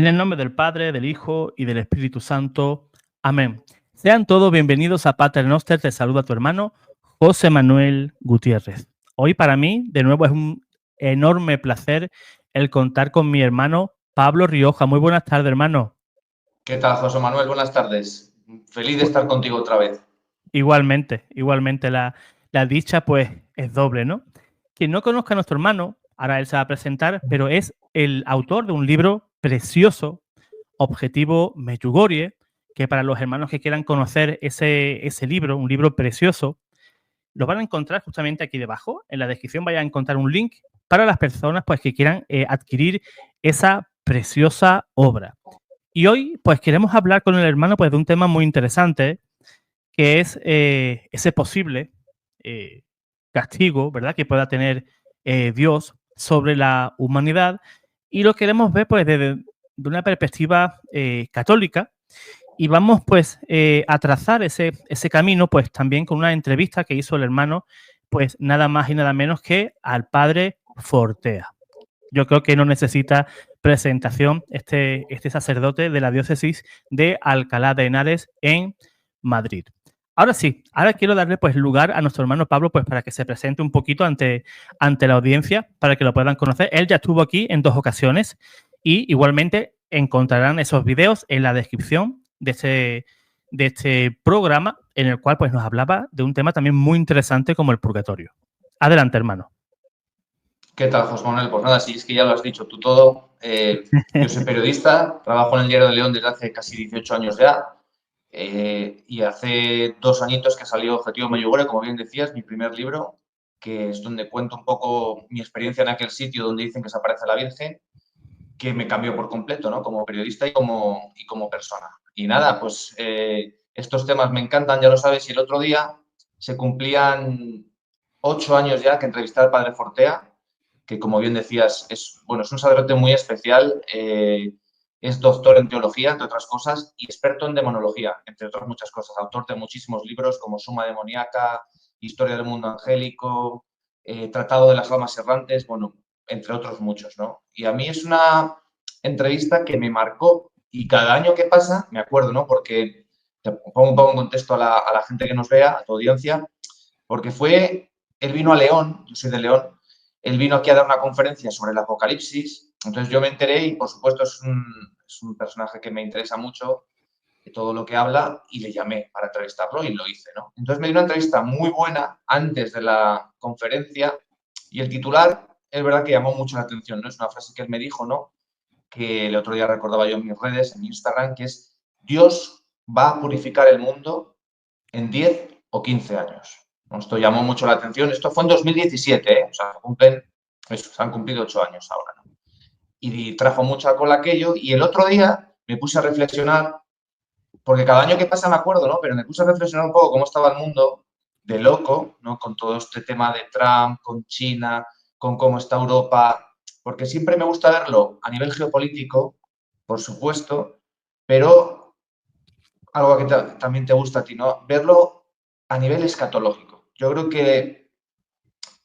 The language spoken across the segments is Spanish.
En el nombre del Padre, del Hijo y del Espíritu Santo. Amén. Sean todos bienvenidos a Pater Noster. Te saluda tu hermano José Manuel Gutiérrez. Hoy para mí, de nuevo, es un enorme placer el contar con mi hermano Pablo Rioja. Muy buenas tardes, hermano. ¿Qué tal, José Manuel? Buenas tardes. Feliz de estar contigo otra vez. Igualmente la dicha pues es doble, ¿no? Quien no conozca a nuestro hermano, ahora él se va a presentar, pero es el autor de un libro precioso, Objetivo Medjugorje, que para los hermanos que quieran conocer ese libro, un libro precioso, lo van a encontrar justamente aquí debajo. En la descripción vayan a encontrar un link para las personas pues, que quieran adquirir esa preciosa obra. Y hoy pues queremos hablar con el hermano pues, de un tema muy interesante, que es ese posible castigo, ¿verdad?, que pueda tener Dios sobre la humanidad, y lo queremos ver pues desde de una perspectiva católica, y vamos pues a trazar ese camino pues también con una entrevista que hizo el hermano, pues nada más y nada menos que al padre Fortea. Yo creo que no necesita presentación este sacerdote de la diócesis de Alcalá de Henares en Madrid. Ahora sí, ahora quiero darle pues lugar a nuestro hermano Pablo pues para que se presente un poquito ante la audiencia, para que lo puedan conocer. Él ya estuvo aquí en 2 ocasiones y igualmente encontrarán esos videos en la descripción de este programa, en el cual pues nos hablaba de un tema también muy interesante como el purgatorio. Adelante, hermano. ¿Qué tal, José Manuel? Pues nada, sí, es que ya lo has dicho tú todo. Yo soy periodista, trabajo en el Diario de León desde hace casi 18 años ya. Y hace 2 añitos que salió Objetivo Medjugorje, como bien decías, mi primer libro, que es donde cuento un poco mi experiencia en aquel sitio donde dicen que se aparece la Virgen, que me cambió por completo, ¿no? Como periodista y como persona. Y nada, pues estos temas me encantan, ya lo sabes, y el otro día se cumplían 8 años ya que entrevisté al padre Fortea, que como bien decías, es un sacerdote muy especial, es doctor en teología, entre otras cosas, y experto en demonología, entre otras muchas cosas, autor de muchísimos libros como Suma Demoníaca, Historia del Mundo Angélico, Tratado de las Almas Errantes, entre otros muchos, ¿no? Y a mí es una entrevista que me marcó y cada año que pasa, me acuerdo, ¿no? Porque te pongo un poco en contexto a la gente que nos vea, a tu audiencia, porque él vino a León, yo soy de León, él vino aquí a dar una conferencia sobre el Apocalipsis, entonces yo me enteré y por supuesto es un personaje que me interesa mucho, de todo lo que habla, y le llamé para entrevistarlo y lo hice, ¿no? Entonces me dio una entrevista muy buena antes de la conferencia y el titular es verdad que llamó mucho la atención, ¿no? Es una frase que él me dijo, ¿no? Que el otro día recordaba yo en mis redes, en Instagram, que es: Dios va a purificar el mundo en 10 o 15 años. Esto llamó mucho la atención. Esto fue en 2017, ¿eh? O sea, se han cumplido 8 años ahora, ¿no? Y trajo mucha cola aquello. Y el otro día me puse a reflexionar, porque cada año que pasa me acuerdo, ¿no? Pero me puse a reflexionar un poco cómo estaba el mundo de loco, ¿no? Con todo este tema de Trump, con China, con cómo está Europa, porque siempre me gusta verlo a nivel geopolítico, por supuesto, pero algo que también te gusta a ti, ¿no? Verlo a nivel escatológico. Yo creo que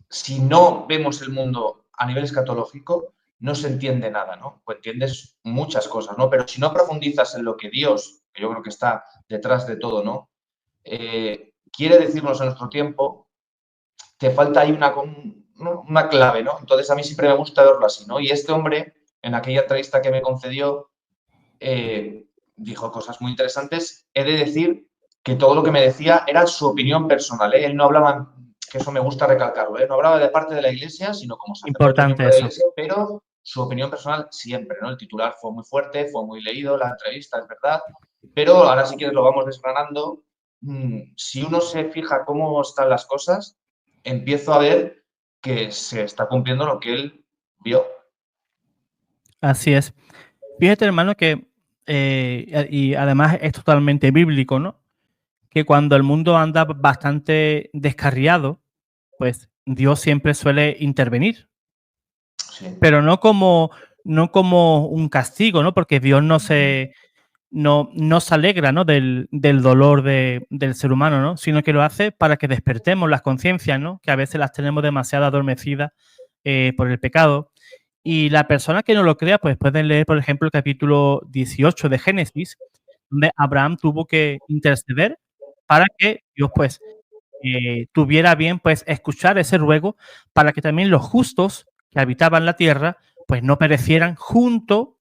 si no vemos el mundo a nivel escatológico, no se entiende nada, ¿no? Pues entiendes muchas cosas, ¿no? Pero si no profundizas en lo que Dios, que yo creo que está detrás de todo, ¿no? Quiere decirnos en nuestro tiempo, te falta ahí una clave, ¿no? Entonces a mí siempre me gusta verlo así, ¿no? Y este hombre, en aquella entrevista que me concedió, dijo cosas muy interesantes. He de decir que todo lo que me decía era su opinión personal, ¿eh? Él no hablaba, que eso me gusta recalcarlo, ¿eh? No hablaba de parte de la Iglesia, sino como sacerdote miembro de la Iglesia, pero su opinión personal siempre, ¿no? El titular fue muy fuerte, fue muy leído, la entrevista, es verdad, pero ahora si quieres lo vamos desgranando. Si uno se fija cómo están las cosas, empiezo a ver que se está cumpliendo lo que él vio. Así es. Fíjate, hermano, que y además es totalmente bíblico, ¿no? Que cuando el mundo anda bastante descarriado, pues Dios siempre suele intervenir. Sí. Pero no como un castigo, ¿no? Porque Dios no se alegra, ¿no? del dolor del ser humano, ¿no? Sino que lo hace para que despertemos las conciencias, ¿no? Que a veces las tenemos demasiado adormecidas por el pecado. Y la persona que no lo crea, pues pueden leer, por ejemplo, el capítulo 18 de Génesis, donde Abraham tuvo que interceder para que Dios, pues, tuviera bien, pues, escuchar ese ruego para que también los justos que habitaban la tierra, pues, no perecieran junto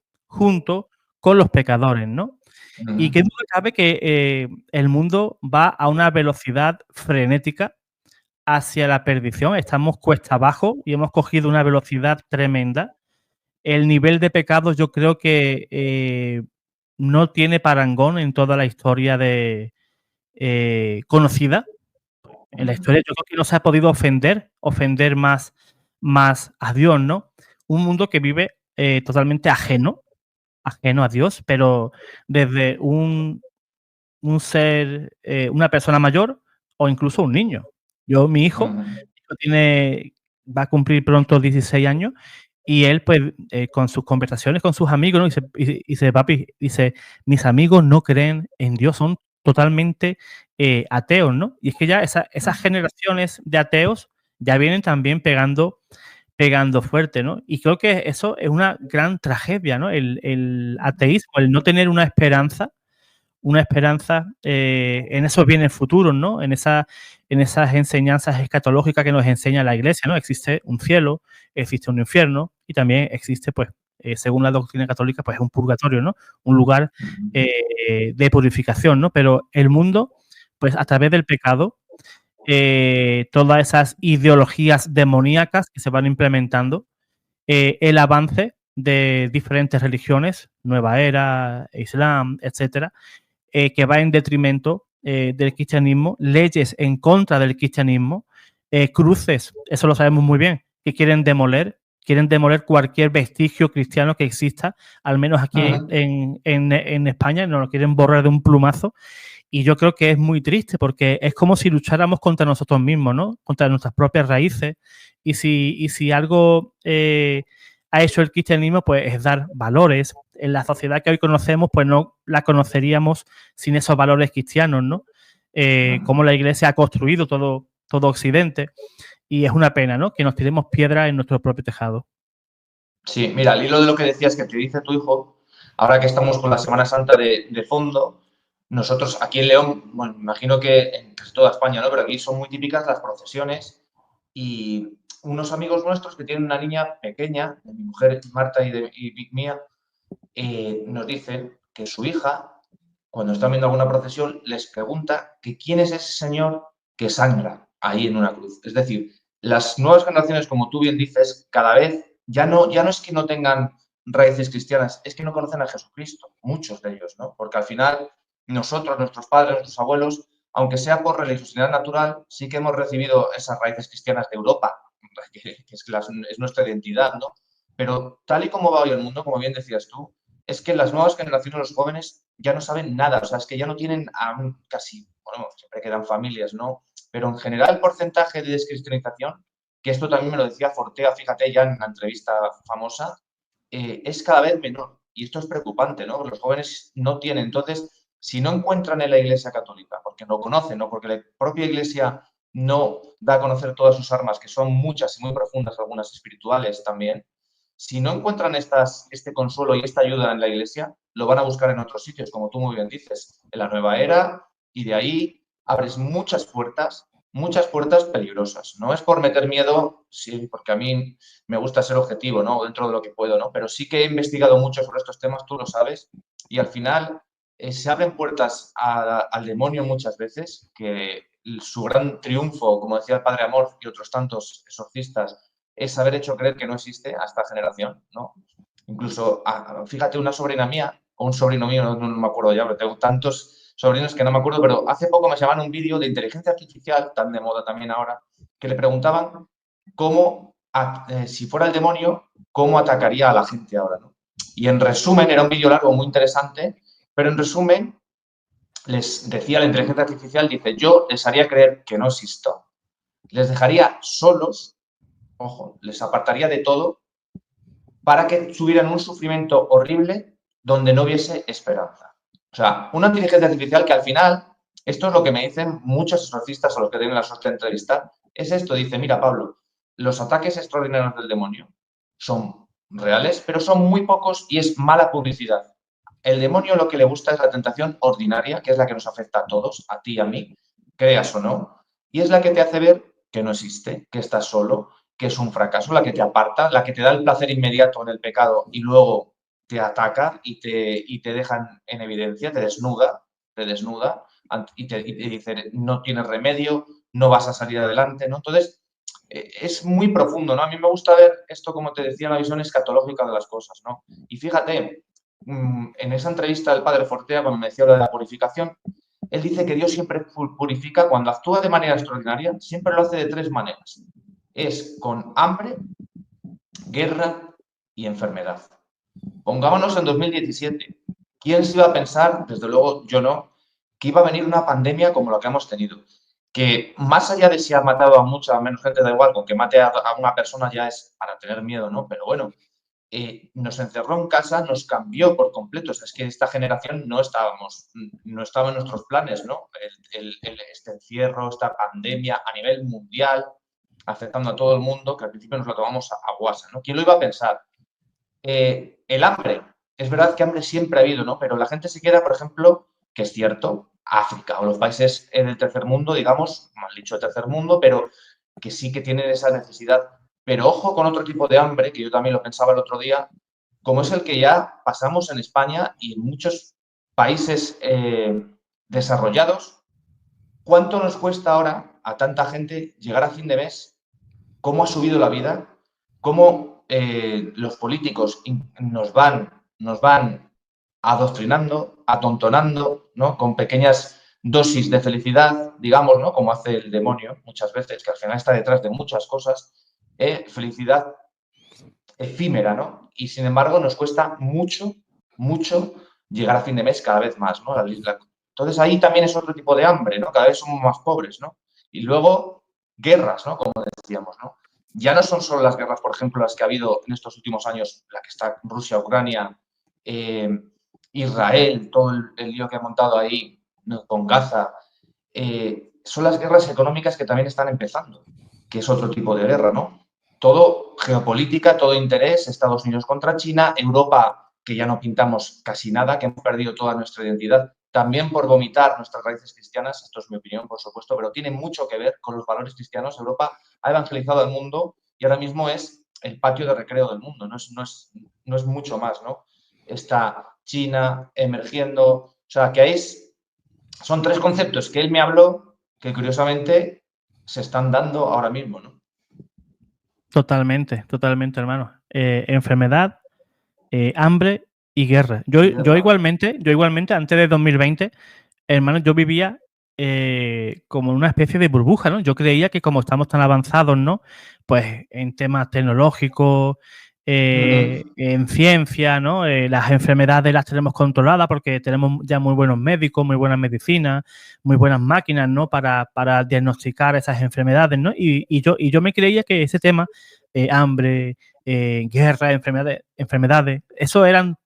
con los pecadores, ¿no? Y qué Ujú, duda cabe que el mundo va a una velocidad frenética hacia la perdición. Estamos cuesta abajo y hemos cogido una velocidad tremenda. El nivel de pecados yo creo que no tiene parangón en toda la historia conocida. En la ujú, historia yo creo que no se ha podido ofender más a Dios, ¿no? Un mundo que vive totalmente ajeno a Dios, pero desde un ser, una persona mayor o incluso un niño. Mi hijo ujú. va a cumplir pronto 16 años y él, pues, con sus conversaciones con sus amigos, ¿no? Dice, papi, dice, mis amigos no creen en Dios, son totalmente ateos, ¿no? Y es que ya esas generaciones de ateos ya vienen también pegando fuerte, ¿no? Y creo que eso es una gran tragedia, ¿no? El ateísmo, el no tener una esperanza en esos bienes futuros, ¿no? En esas enseñanzas escatológicas que nos enseña la Iglesia, ¿no? Existe un cielo, existe un infierno y también existe, pues, según la doctrina católica, pues un purgatorio, ¿no? Un lugar de purificación, ¿no? Pero el mundo, pues a través del pecado, todas esas ideologías demoníacas que se van implementando, el avance de diferentes religiones, Nueva Era, Islam, etcétera, que va en detrimento del cristianismo, leyes en contra del cristianismo, cruces, eso lo sabemos muy bien, que quieren demoler cualquier vestigio cristiano que exista, al menos aquí Ujú. en España, nos lo quieren borrar de un plumazo. Y yo creo que es muy triste porque es como si lucháramos contra nosotros mismos, ¿no? Contra nuestras propias raíces. Y si algo ha hecho el cristianismo, pues es dar valores. En la sociedad que hoy conocemos, pues no la conoceríamos sin esos valores cristianos, ¿no? Cómo la Iglesia ha construido todo Occidente. Y es una pena, ¿no? Que nos tiremos piedras en nuestro propio tejado. Sí, mira, al hilo de lo que decías que te dice tu hijo, ahora que estamos con la Semana Santa de fondo, nosotros aquí en León, bueno, me imagino que en casi toda España, ¿no? Pero aquí son muy típicas las procesiones y unos amigos nuestros que tienen una niña pequeña, de mi mujer Marta y mía, nos dicen que su hija, cuando están viendo alguna procesión, les pregunta que quién es ese señor que sangra ahí en una cruz. Es decir, las nuevas generaciones, como tú bien dices, cada vez ya no es que no tengan raíces cristianas, es que no conocen a Jesucristo, muchos de ellos, ¿no? Porque al final nosotros, nuestros padres, nuestros abuelos, aunque sea por religiosidad natural, sí que hemos recibido esas raíces cristianas de Europa, es nuestra identidad, ¿no? Pero tal y como va hoy el mundo, como bien decías tú, es que las nuevas generaciones, los jóvenes, ya no saben nada, o sea, es que ya no tienen aún casi, bueno, siempre quedan familias, ¿no? Pero en general el porcentaje de descristianización, que esto también me lo decía Fortea, fíjate ya en una entrevista famosa, es cada vez menor. Y esto es preocupante, ¿no? Los jóvenes no tienen. Entonces, si no encuentran en la Iglesia Católica, porque no conocen, ¿no? Porque la propia Iglesia no da a conocer todas sus armas, que son muchas y muy profundas, algunas espirituales también, si no encuentran este consuelo y esta ayuda en la Iglesia, lo van a buscar en otros sitios, como tú muy bien dices, en la nueva era, y de ahí abres muchas puertas peligrosas. No es por meter miedo, sí, porque a mí me gusta ser objetivo, ¿no? Dentro de lo que puedo, ¿no? Pero sí que he investigado mucho sobre estos temas, tú lo sabes, y al final se abren puertas al demonio muchas veces, que su gran triunfo, como decía el Padre Amor y otros tantos exorcistas, es haber hecho creer que no existe a esta generación, ¿no? Incluso, fíjate, una sobrina mía o un sobrino mío, no me acuerdo ya, pero tengo tantos sobrinos que no me acuerdo, pero hace poco me llamaron un vídeo de inteligencia artificial, tan de moda también ahora, que le preguntaban cómo, si fuera el demonio, cómo atacaría a la gente ahora, ¿no? Y en resumen, era un vídeo largo muy interesante, pero en resumen, les decía la inteligencia artificial, dice, yo les haría creer que no existo, les dejaría solos, ojo, les apartaría de todo para que tuvieran un sufrimiento horrible donde no hubiese esperanza. O sea, una inteligencia artificial que al final, esto es lo que me dicen muchos exorcistas a los que tienen la suerte de entrevistar, es esto, dice, mira Pablo, los ataques extraordinarios del demonio son reales, pero son muy pocos y es mala publicidad. El demonio lo que le gusta es la tentación ordinaria, que es la que nos afecta a todos, a ti y a mí, creas o no, y es la que te hace ver que no existe, que estás solo, que es un fracaso, la que te aparta, la que te da el placer inmediato en el pecado y luego te ataca y te deja en evidencia, te desnuda y te dice no tienes remedio, no vas a salir adelante, ¿no? Entonces, es muy profundo, ¿no? A mí me gusta ver esto, como te decía, una visión escatológica de las cosas, ¿no? Y fíjate, en esa entrevista del padre Fortea, cuando me decía lo de la purificación, él dice que Dios siempre purifica, cuando actúa de manera extraordinaria, siempre lo hace de tres maneras. Es con hambre, guerra y enfermedad. Pongámonos en 2017. ¿Quién se iba a pensar, desde luego yo no, que iba a venir una pandemia como la que hemos tenido? Que más allá de si ha matado a mucha menos gente, da igual, con que mate a una persona ya es para tener miedo, ¿no? Pero bueno, nos encerró en casa, nos cambió por completo. O sea, es que esta generación no estaba en nuestros planes, ¿no? Este encierro, esta pandemia a nivel mundial, afectando a todo el mundo, que al principio nos lo tomamos a guasa, ¿no? ¿Quién lo iba a pensar? El hambre. Es verdad que hambre siempre ha habido, ¿no? Pero la gente se queda, por ejemplo, que es cierto, África o los países del tercer mundo, digamos, mal dicho tercer mundo, pero que sí que tienen esa necesidad. Pero ojo con otro tipo de hambre, que yo también lo pensaba el otro día, como es el que ya pasamos en España y en muchos países desarrollados. ¿Cuánto nos cuesta ahora a tanta gente llegar a fin de mes? ¿Cómo ha subido la vida? ¿Cómo los políticos nos van adoctrinando, atontonando, ¿no? Con pequeñas dosis de felicidad, digamos, ¿no? Como hace el demonio muchas veces, que al final está detrás de muchas cosas, felicidad efímera, ¿no? Y sin embargo nos cuesta mucho, mucho llegar a fin de mes cada vez más, ¿no? Entonces ahí también es otro tipo de hambre, ¿no? Cada vez somos más pobres, ¿no? Y luego guerras, ¿no? Como decíamos, ¿no? Ya no son solo las guerras, por ejemplo, las que ha habido en estos últimos años, la que está Rusia, Ucrania, Israel, todo el lío que ha montado ahí, ¿no? Con Gaza, son las guerras económicas que también están empezando, que es otro tipo de guerra, ¿no? Todo geopolítica, todo interés, Estados Unidos contra China, Europa, que ya no pintamos casi nada, que hemos perdido toda nuestra identidad, también por vomitar nuestras raíces cristianas, esto es mi opinión, por supuesto, pero tiene mucho que ver con los valores cristianos. Europa ha evangelizado al mundo y ahora mismo es el patio de recreo del mundo, no es mucho más, ¿no? Está China emergiendo, o sea, que son tres conceptos que él me habló que curiosamente se están dando ahora mismo, ¿no? Totalmente, totalmente, hermano. Enfermedad, hambre y guerra. Yo igualmente, antes de 2020, hermano, yo vivía como en una especie de burbuja, ¿no? Yo creía que como estamos tan avanzados, ¿no? Pues en temas tecnológicos, en ciencia, ¿no? Las enfermedades las tenemos controladas porque tenemos ya muy buenos médicos, muy buenas medicinas, muy buenas máquinas, ¿no? Para diagnosticar esas enfermedades, ¿no? Y yo me creía que ese tema, hambre, guerra, enfermedades, eso eran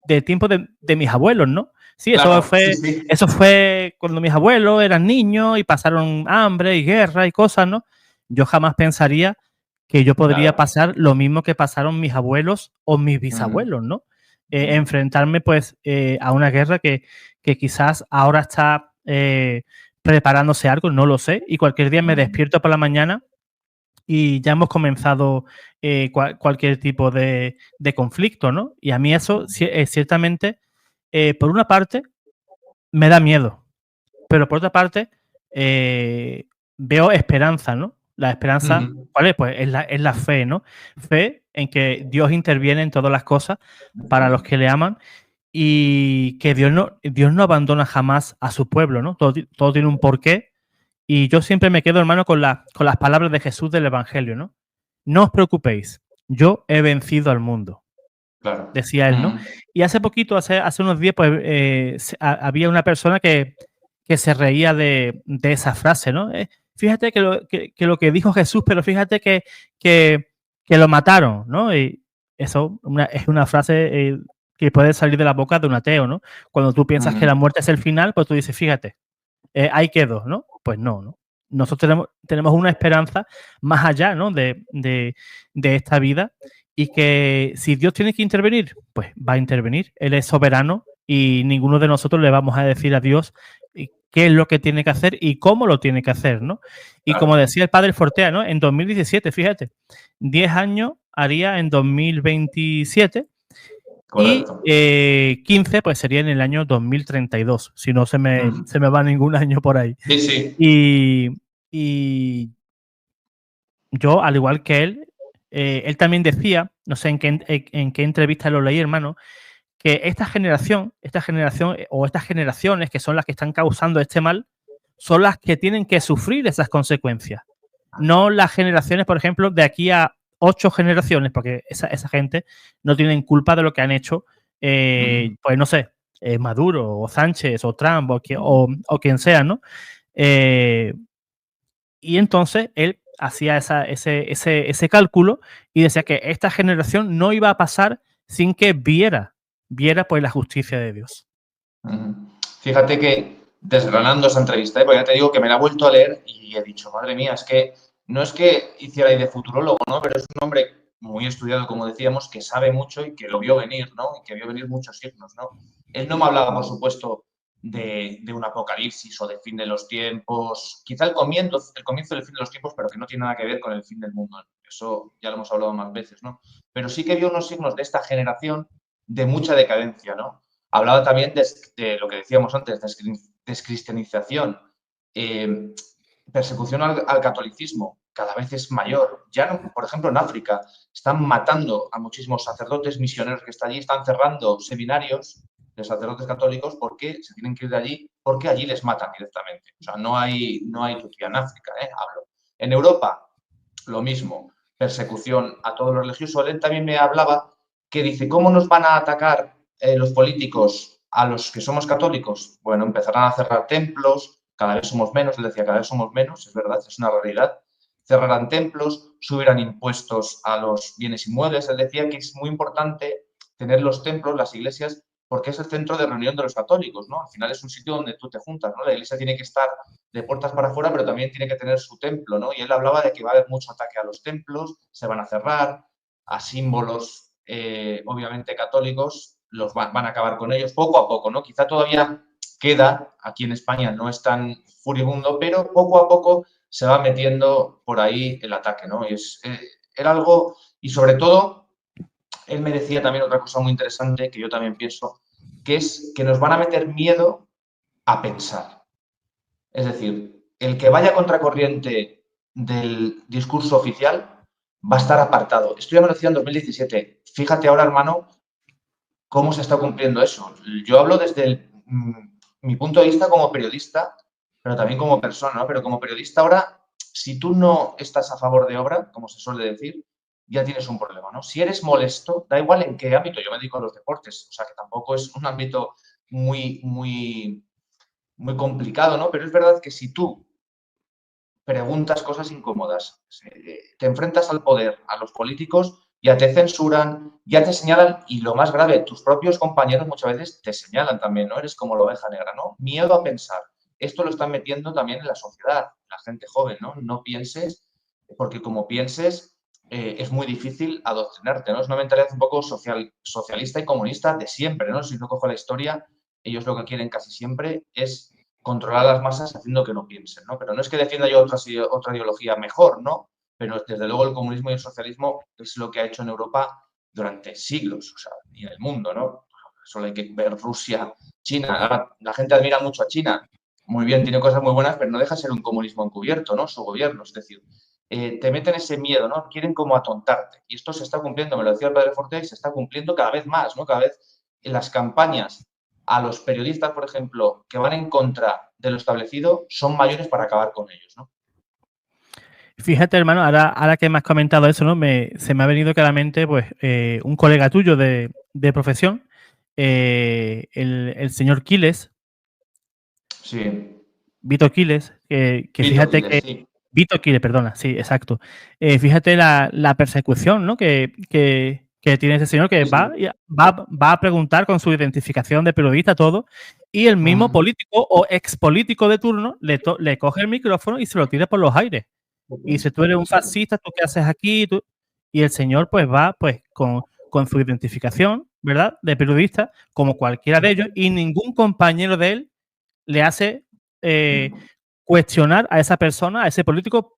de tiempo de mis abuelos, ¿no? Sí, claro, sí. eso fue cuando mis abuelos eran niños y pasaron hambre y guerra y cosas, ¿no? Yo jamás pensaría que yo podría pasar lo mismo que pasaron mis abuelos o mis bisabuelos, ¿no? Enfrentarme, pues, a una guerra que quizás ahora está preparándose algo, no lo sé, y cualquier día me despierto por la mañana y ya hemos comenzado cualquier tipo de conflicto, ¿no? Y a mí eso ciertamente, por una parte, me da miedo, pero por otra parte, veo esperanza, ¿no? La esperanza, ¿cuál es? Pues es la fe, ¿no? Fe en que Dios interviene en todas las cosas para los que le aman y que Dios no abandona jamás a su pueblo, ¿no? Todo tiene un porqué. Y yo siempre me quedo, hermano, con las palabras de Jesús del Evangelio, ¿no? No os preocupéis, yo he vencido al mundo, Claro. decía él, ¿no? Y hace poquito, hace unos días, pues había una persona que se reía de esa frase, ¿no? Fíjate que lo que dijo Jesús, pero fíjate que lo mataron, ¿no? Y eso es una frase que puede salir de la boca de un ateo, ¿no? Cuando tú piensas que la muerte es el final, pues tú dices, fíjate, ahí quedó, ¿no? Pues no, ¿no? Nosotros tenemos una esperanza más allá, ¿no? de esta vida y que si Dios tiene que intervenir, pues va a intervenir. Él es soberano y ninguno de nosotros le vamos a decir a Dios qué es lo que tiene que hacer y cómo lo tiene que hacer, ¿no? Y como decía el padre Fortea, ¿no? En 2017, fíjate, 10 años haría en 2027. Correcto. Y 15 pues sería en el año 2032, si no se me va ningún año por ahí. Sí, sí. Y yo, al igual que él también decía, no sé en qué entrevista lo leí, hermano, que esta generación o estas generaciones que son las que están causando este mal, son las que tienen que sufrir esas consecuencias. No las generaciones, por ejemplo, de aquí a 8 generaciones, porque esa gente no tienen culpa de lo que han hecho, pues no sé, Maduro o Sánchez o Trump o quien sea, ¿no? Y entonces él hacía ese cálculo y decía que esta generación no iba a pasar sin que viera pues la justicia de Dios. Fíjate que desgranando esa entrevista, porque ya te digo que me la he vuelto a leer y he dicho, madre mía, es que no es que hiciera ahí de futurólogo, ¿no? Pero es un hombre muy estudiado, como decíamos, que sabe mucho y que lo vio venir, ¿no? Y que vio venir muchos signos, ¿no? Él no me hablaba, por supuesto, de un apocalipsis o de fin de los tiempos, quizá el comienzo del fin de los tiempos, pero que no tiene nada que ver con el fin del mundo. Eso ya lo hemos hablado más veces, ¿no? Pero sí que vio unos signos de esta generación de mucha decadencia, ¿no? Hablaba también de lo que decíamos antes, descristianización, persecución al catolicismo, cada vez es mayor. Ya, no, por ejemplo, en África están matando a muchísimos sacerdotes misioneros que están allí, están cerrando seminarios de sacerdotes católicos porque se tienen que ir de allí, porque allí les matan directamente. O sea, no hay tutía en África, hablo. En Europa, lo mismo, persecución a todos los religiosos. Él también me hablaba que dice, ¿cómo nos van a atacar los políticos a los que somos católicos? Bueno, empezarán a cerrar templos, cada vez somos menos, él decía, cada vez somos menos, es verdad, es una realidad. Cerrarán templos, subirán impuestos a los bienes inmuebles. Él decía que es muy importante tener los templos, las iglesias, porque es el centro de reunión de los católicos, ¿no? Al final es un sitio donde tú te juntas, ¿no? La iglesia tiene que estar de puertas para afuera, pero también tiene que tener su templo, ¿no? Y él hablaba de que va a haber mucho ataque a los templos, se van a cerrar, a símbolos, obviamente, católicos, los van a acabar con ellos poco a poco, ¿no? Quizá todavía queda, aquí en España no es tan furibundo, pero poco a poco se va metiendo por ahí el ataque, ¿no? Y era algo, y sobre todo, él me decía también otra cosa muy interesante que yo también pienso, que es que nos van a meter miedo a pensar. Es decir, el que vaya contracorriente del discurso oficial va a estar apartado. Esto ya me lo decía en 2017. Fíjate ahora, hermano, cómo se está cumpliendo eso. Yo hablo desde mi punto de vista como periodista, pero también como persona, ¿no? Pero como periodista ahora, si tú no estás a favor de obra, como se suele decir, ya tienes un problema, ¿no? Si eres molesto, da igual en qué ámbito, yo me dedico a los deportes, o sea que tampoco es un ámbito muy complicado, ¿no? Pero es verdad que si tú preguntas cosas incómodas, te enfrentas al poder, a los políticos, ya te censuran, ya te señalan y lo más grave, tus propios compañeros muchas veces te señalan también, ¿no? Eres como la oveja negra, ¿no? Miedo a pensar. Esto lo están metiendo también en la sociedad, la gente joven, ¿no? No pienses, porque como pienses, es muy difícil adoctrinarte, ¿no? Es una mentalidad un poco socialista y comunista de siempre, ¿no? Si uno coge la historia, ellos lo que quieren casi siempre es controlar a las masas haciendo que no piensen, ¿no? Pero no es que defienda yo otra ideología mejor, ¿no? Pero desde luego el comunismo y el socialismo es lo que ha hecho en Europa durante siglos, o sea, y en el mundo, ¿no? Solo hay que ver Rusia, China. Ahora, la gente admira mucho a China. Muy bien, tiene cosas muy buenas, pero no deja de ser un comunismo encubierto, ¿no? Su gobierno, es decir, te meten ese miedo, ¿no? Quieren como atontarte. Y esto se está cumpliendo, me lo decía el padre Fortea, y se está cumpliendo cada vez más, ¿no? Cada vez en las campañas a los periodistas, por ejemplo, que van en contra de lo establecido, son mayores para acabar con ellos, ¿no? Fíjate, hermano, ahora que me has comentado eso, ¿no? Se me ha venido claramente, pues, un colega tuyo de profesión, el señor Quiles. Sí. Vito Quiles, que Vito fíjate Quiles, que... sí. Vito Quiles, perdona, sí, exacto. Fíjate la persecución, ¿no? que tiene ese señor que Sí, sí. va a preguntar con su identificación de periodista, todo, y el mismo político o expolítico de turno le coge el micrófono y se lo tira por los aires. Y dice, tú eres un fascista, ¿tú qué haces aquí? Y el señor pues va pues con su identificación, ¿verdad? De periodista, como cualquiera de ellos, y ningún compañero de él le hace cuestionar a esa persona, a ese político.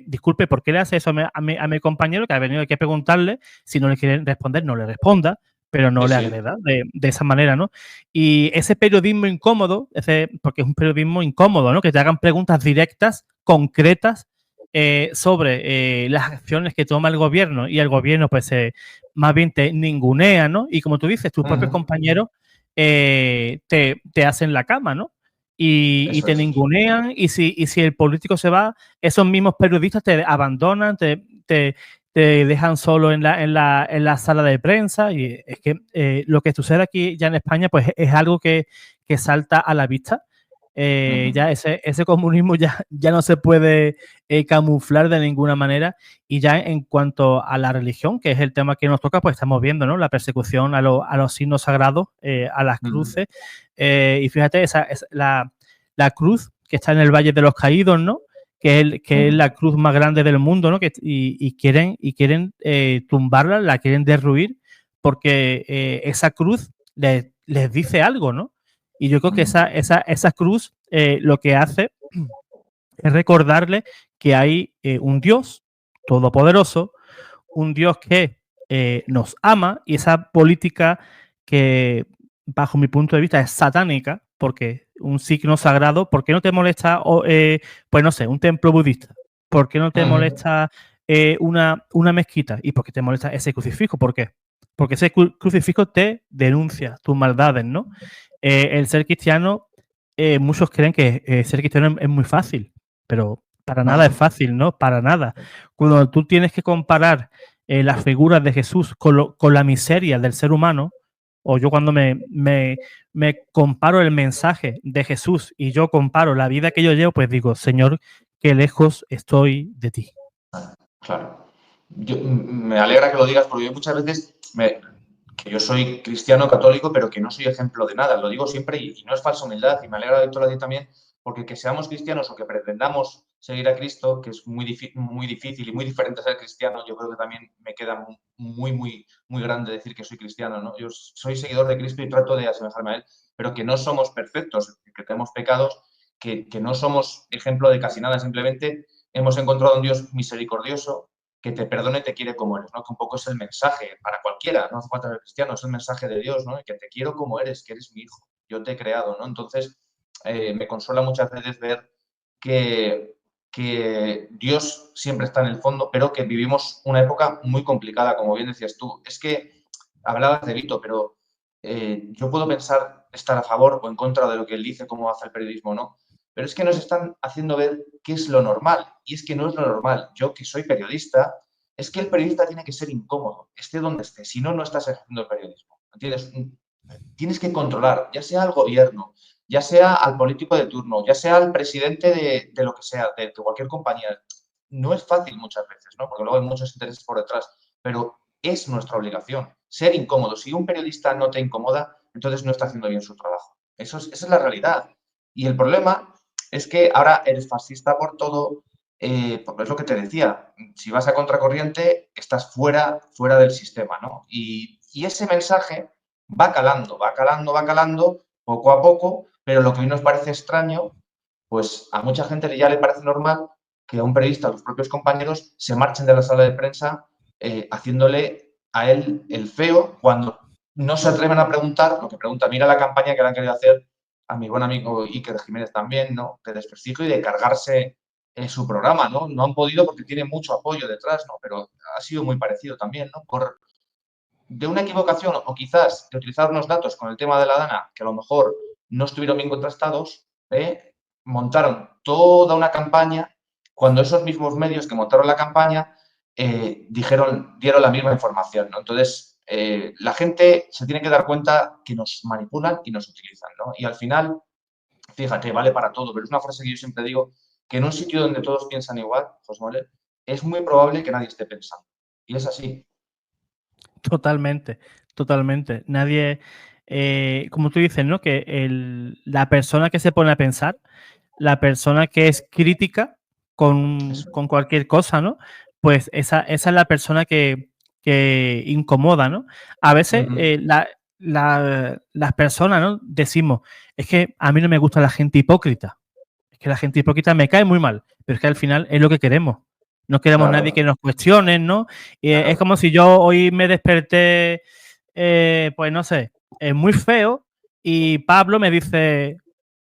Disculpe, ¿por qué le hace eso a mi compañero que ha venido aquí a preguntarle? Si no le quieren responder, no le responda, pero no Sí, le sí. agreda de esa manera, ¿no? Y ese periodismo incómodo, porque es un periodismo incómodo, ¿no? Que te hagan preguntas directas, concretas, sobre las acciones que toma el gobierno, y el gobierno, pues, más bien te ningunea, ¿no? Y como tú dices, tus propios compañeros te hacen la cama, ¿no? Y Eso te es. ningunean, y si el político se va, esos mismos periodistas te abandonan, te dejan solo en la sala de prensa. Y es que lo que sucede aquí ya en España pues es algo que salta a la vista. Ya ese comunismo ya no se puede camuflar de ninguna manera. Y ya en cuanto a la religión, que es el tema que nos toca, pues estamos viendo, ¿no? La persecución a los signos sagrados, a las cruces. Y fíjate, la cruz que está en el Valle de los Caídos, ¿no? Que es la cruz más grande del mundo, ¿no? Y quieren tumbarla, la quieren derruir, porque esa cruz les dice algo, ¿no? Y yo creo que esa cruz lo que hace es recordarle que hay un Dios todopoderoso, un Dios que nos ama, y esa política que, bajo mi punto de vista, es satánica, porque un signo sagrado, ¿por qué no te molesta, pues no sé, un templo budista? ¿Por qué no te molesta una mezquita? ¿Y por qué te molesta ese crucifijo? ¿Por qué? Porque ese crucifijo te denuncia tus maldades, ¿no? El ser cristiano, muchos creen que ser cristiano es muy fácil, pero para nada es No. fácil, ¿no? Para nada. Cuando tú tienes que comparar las figuras de Jesús con la miseria del ser humano, o yo cuando me comparo el mensaje de Jesús y yo comparo la vida que yo llevo, pues digo, Señor, qué lejos estoy de ti. Claro. Me alegra que lo digas porque yo muchas veces, que yo soy cristiano católico, pero que no soy ejemplo de nada, lo digo siempre y no es falsa humildad, y me alegra de todo también, porque que seamos cristianos o que pretendamos seguir a Cristo, que es muy difícil y muy diferente ser cristiano, yo creo que también me queda muy grande decir que soy cristiano, ¿no? Yo soy seguidor de Cristo y trato de asemejarme a Él, pero que no somos perfectos, que tenemos pecados, que no somos ejemplo de casi nada, simplemente hemos encontrado un Dios misericordioso que te perdone y te quiere como eres, ¿no? Que un poco es el mensaje para cualquiera, no hace falta ser cristiano, es el mensaje de Dios, ¿no? Que te quiero como eres, que eres mi hijo, yo te he creado, ¿no? Entonces, me consuela muchas veces ver que Dios siempre está en el fondo, pero que vivimos una época muy complicada, como bien decías tú. Es que hablabas de Vito, pero yo puedo pensar estar a favor o en contra de lo que él dice, cómo hace el periodismo, ¿no? Pero es que nos están haciendo ver qué es lo normal, y es que no es lo normal. Yo, que soy periodista, es que el periodista tiene que ser incómodo, esté donde esté, si no, no estás ejerciendo el periodismo. ¿Entiendes? Tienes que controlar, ya sea al gobierno, ya sea al político de turno, ya sea al presidente de lo que sea, de cualquier compañía. No es fácil muchas veces, ¿no? Porque luego hay muchos intereses por detrás, pero es nuestra obligación ser incómodo. Si un periodista no te incomoda, entonces no está haciendo bien su trabajo. Esa es la realidad. Y el problema es que ahora eres fascista por todo, porque es lo que te decía, si vas a contracorriente, estás fuera del sistema, ¿no? Y ese mensaje va calando, poco a poco, pero lo que hoy nos parece extraño, pues a mucha gente ya le parece normal que a un periodista, a los propios compañeros, se marchen de la sala de prensa haciéndole a él el feo cuando no se atreven a preguntar lo que pregunta. Mira la campaña que le han querido hacer a mi buen amigo Iker Jiménez también, ¿no? De desprestigio y de cargarse su programa, ¿no? No han podido porque tiene mucho apoyo detrás, ¿no? Pero ha sido muy parecido también, ¿no? De una equivocación o quizás de utilizar unos datos con el tema de la Dana que a lo mejor no estuvieron bien contrastados, montaron toda una campaña cuando esos mismos medios que montaron la campaña dieron la misma información, ¿no? Entonces, la gente se tiene que dar cuenta que nos manipulan y nos utilizan, ¿no? Y al final, fíjate, vale para todo, pero es una frase que yo siempre digo, que en un sitio donde todos piensan igual, José Manuel, es muy probable que nadie esté pensando. Y es así. Totalmente, totalmente. Nadie, como tú dices, ¿no? Que la persona que se pone a pensar, la persona que es crítica con cualquier cosa, ¿no? pues esa es la persona que incomoda, ¿no? A veces las personas, ¿no? Decimos, es que a mí no me gusta la gente hipócrita. Es que la gente hipócrita me cae muy mal, pero es que al final es lo que queremos. No queremos nadie que Claro, nos cuestione, ¿no? Es claro. como si yo hoy me desperté, pues no sé, muy feo y Pablo me dice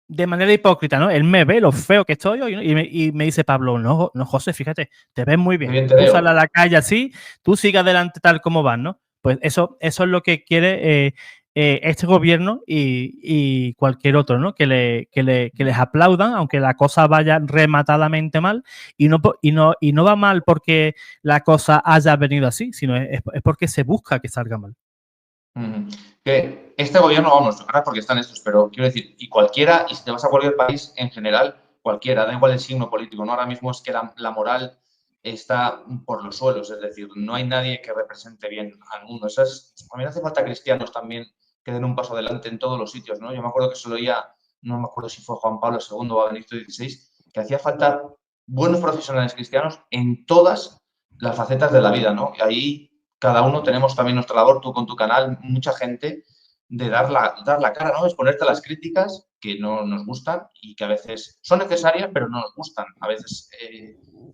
de manera hipócrita, ¿no? Él me ve lo feo que estoy hoy, ¿no? Y me dice Pablo, no, no, José, fíjate, te ves muy Qué bien. bien te Tú sal a veo. la calle así, tú sigue adelante tal como vas, ¿no? Pues eso es lo que quiere este gobierno y cualquier otro, ¿no? Que les aplaudan, aunque la cosa vaya rematadamente mal, y no va mal porque la cosa haya venido así, sino es porque se busca que salga mal. Ujú. Que este gobierno, vamos, ahora porque están estos, pero quiero decir, y cualquiera, y si te vas a cualquier país en general, cualquiera, da igual el signo político, ¿no? Ahora mismo es que la moral está por los suelos, es decir, no hay nadie que represente bien al mundo. A mí me hace falta cristianos también que den un paso adelante en todos los sitios, ¿no? Yo me acuerdo que se lo oía, no me acuerdo si fue Juan Pablo II o Benedicto XVI, que hacía falta buenos profesionales cristianos en todas las facetas de la vida, ¿no? Y ahí cada uno tenemos también nuestra labor, tú con tu canal, mucha gente, de dar la cara, ¿no? Exponerte a las críticas que no nos gustan y que a veces son necesarias, pero no nos gustan. A veces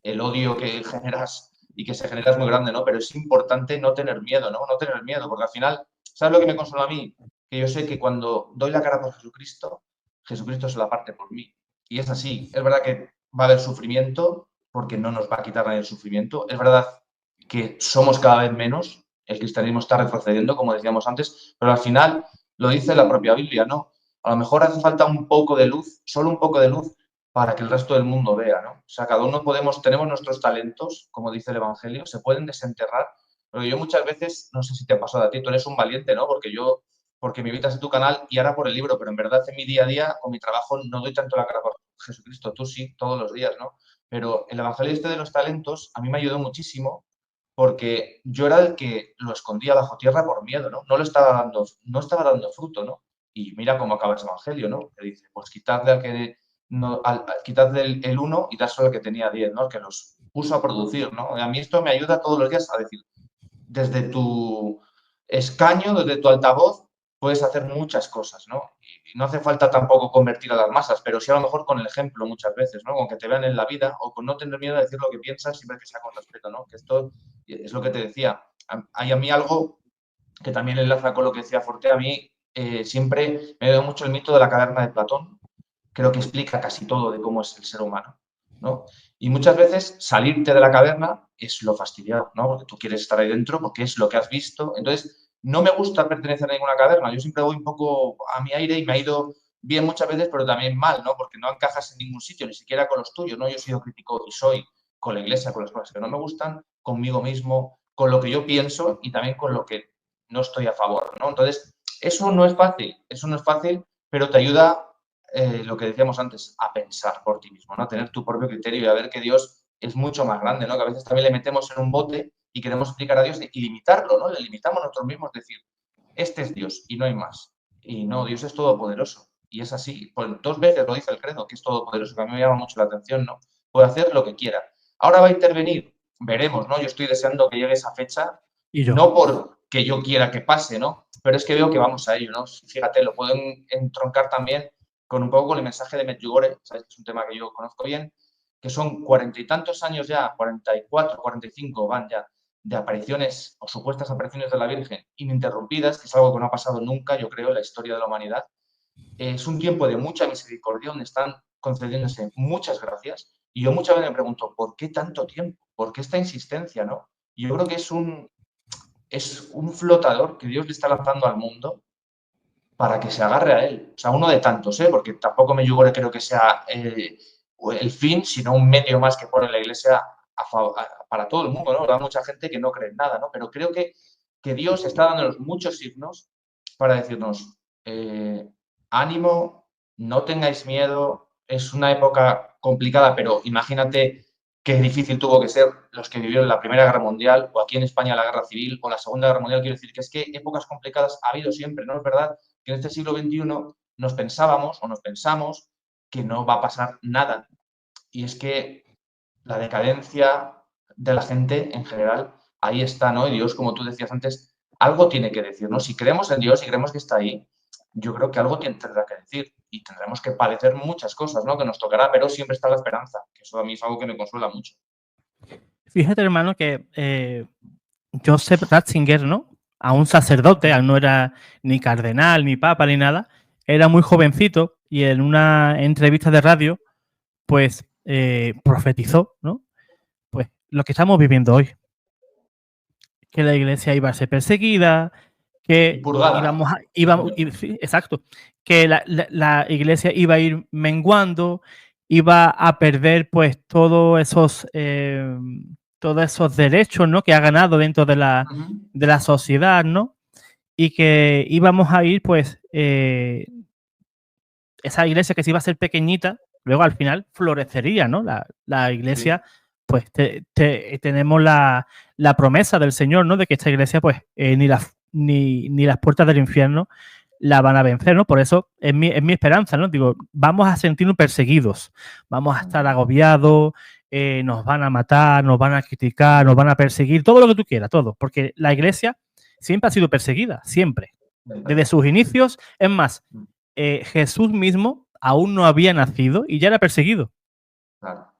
el odio que generas y que se genera es muy grande, ¿no? Pero es importante no tener miedo, ¿no? No tener miedo, porque al final, ¿sabes lo que me consuela a mí? Que yo sé que cuando doy la cara por Jesucristo, Jesucristo se la parte por mí. Y es así. Es verdad que va a haber sufrimiento, porque no nos va a quitar nadie el sufrimiento. Es verdad que somos cada vez menos, el cristianismo está retrocediendo, como decíamos antes, pero al final lo dice la propia Biblia, ¿no? A lo mejor hace falta un poco de luz, solo un poco de luz, para que el resto del mundo vea, ¿no? O sea, cada uno tenemos nuestros talentos, como dice el Evangelio, se pueden desenterrar, pero yo muchas veces, no sé si te ha pasado a ti, tú eres un valiente, ¿no? Porque me invitas a tu canal y ahora por el libro, pero en verdad en mi día a día, con mi trabajo, no doy tanto la cara por Jesucristo, tú sí, todos los días, ¿no? Pero el Evangelio este de los talentos a mí me ayudó muchísimo porque yo era el que lo escondía bajo tierra por miedo, ¿no? No estaba dando fruto, ¿no? Y mira cómo acaba ese evangelio, ¿no? Que dice, pues quitadle al que no, quitadle el uno y dárselo al que tenía 10, ¿no? El que los puso a producir, ¿no? Y a mí esto me ayuda todos los días a decir, desde tu escaño, desde tu altavoz, puedes hacer muchas cosas, ¿no? Y no hace falta tampoco convertir a las masas, pero sí a lo mejor con el ejemplo muchas veces, ¿no? Con que te vean en la vida o con no tener miedo a decir lo que piensas siempre que sea con respeto, ¿no? Que esto es lo que te decía. Hay a mí algo que también enlaza con lo que decía Forte. A mí siempre me ha dado mucho el mito de la caverna de Platón. Creo que explica casi todo de cómo es el ser humano, ¿no? Y muchas veces salirte de la caverna es lo fastidiado, ¿no? Porque tú quieres estar ahí dentro, porque es lo que has visto. Entonces, no me gusta pertenecer a ninguna caverna. Yo siempre voy un poco a mi aire y me ha ido bien muchas veces, pero también mal, ¿no? Porque no encajas en ningún sitio, ni siquiera con los tuyos, ¿no? Yo he sido crítico y soy con la iglesia, con las cosas que no me gustan, conmigo mismo, con lo que yo pienso y también con lo que no estoy a favor, ¿no? Entonces, eso no es fácil, pero te ayuda lo que decíamos antes, a pensar por ti mismo, ¿no? A tener tu propio criterio y a ver que Dios es mucho más grande, ¿no? Que a veces también le metemos en un bote y queremos explicar a Dios y limitarlo, ¿no? Le limitamos nosotros mismos, decir, este es Dios y no hay más. Y no, Dios es todopoderoso. Y es así. Pues 2 veces lo dice el credo, que es todopoderoso, que a mí me llama mucho la atención, ¿no? Puede hacer lo que quiera. Ahora va a intervenir, veremos, ¿no? Yo estoy deseando que llegue esa fecha, Y yo, no porque yo quiera que pase, ¿no? Pero es que veo que vamos a ello, ¿no? Fíjate, lo puedo entroncar también con un poco con el mensaje de Medjugorje, ¿sabes? Que es un tema que yo conozco bien, que son 40 y tantos años ya, 44, 45 van ya, de apariciones o supuestas apariciones de la Virgen ininterrumpidas, que es algo que no ha pasado nunca, yo creo, en la historia de la humanidad. Es un tiempo de mucha misericordia, donde están concediéndose muchas gracias. Y yo muchas veces me pregunto, ¿por qué tanto tiempo? ¿Por qué esta insistencia? ¿No? Y yo creo que es un flotador que Dios le está lanzando al mundo para que se agarre a él. O sea, uno de tantos, ¿eh? Porque tampoco Medjugorje creo que sea el fin, sino un medio más que pone la Iglesia para todo el mundo, ¿no? Hay mucha gente que no cree en nada, ¿no? Pero creo que Dios está dándonos muchos signos para decirnos, ánimo, no tengáis miedo, es una época complicada, pero imagínate qué difícil tuvo que ser los que vivieron la Primera Guerra Mundial o aquí en España la Guerra Civil o la Segunda Guerra Mundial. Quiero decir que es que épocas complicadas ha habido siempre, ¿no? Es verdad que en este siglo XXI nos pensábamos o nos pensamos que no va a pasar nada. Y es que la decadencia, de la gente en general, ahí está, ¿no? Y Dios, como tú decías antes, algo tiene que decir, ¿no? Si creemos en Dios y creemos que está ahí, yo creo que algo tendrá que decir y tendremos que padecer muchas cosas, ¿no? Que nos tocará, pero siempre está la esperanza, que eso a mí es algo que me consuela mucho. Fíjate, hermano, que Joseph Ratzinger, ¿no? A un sacerdote, él no era ni cardenal, ni papa, ni nada, era muy jovencito y en una entrevista de radio, pues profetizó, ¿no? Pues lo que estamos viviendo hoy, que la iglesia iba a ser perseguida, Y que purgada. sí, exacto, que la iglesia iba a ir menguando, iba a perder pues todos esos derechos, ¿no? Que ha ganado dentro de la sociedad, ¿no? Y que íbamos a ir pues esa iglesia que se iba a ser pequeñita, luego al final florecería, ¿no? La iglesia, Sí. pues tenemos la promesa del Señor, ¿no? De que esta iglesia, pues, ni las puertas del infierno la van a vencer, ¿no? Por eso es mi esperanza, ¿no? Digo, vamos a sentirnos perseguidos, vamos a estar agobiados, nos van a matar, nos van a criticar, nos van a perseguir, todo lo que tú quieras, todo, porque la iglesia siempre ha sido perseguida, siempre, desde sus inicios. Es más, Jesús mismo aún no había nacido y ya era perseguido. Claro.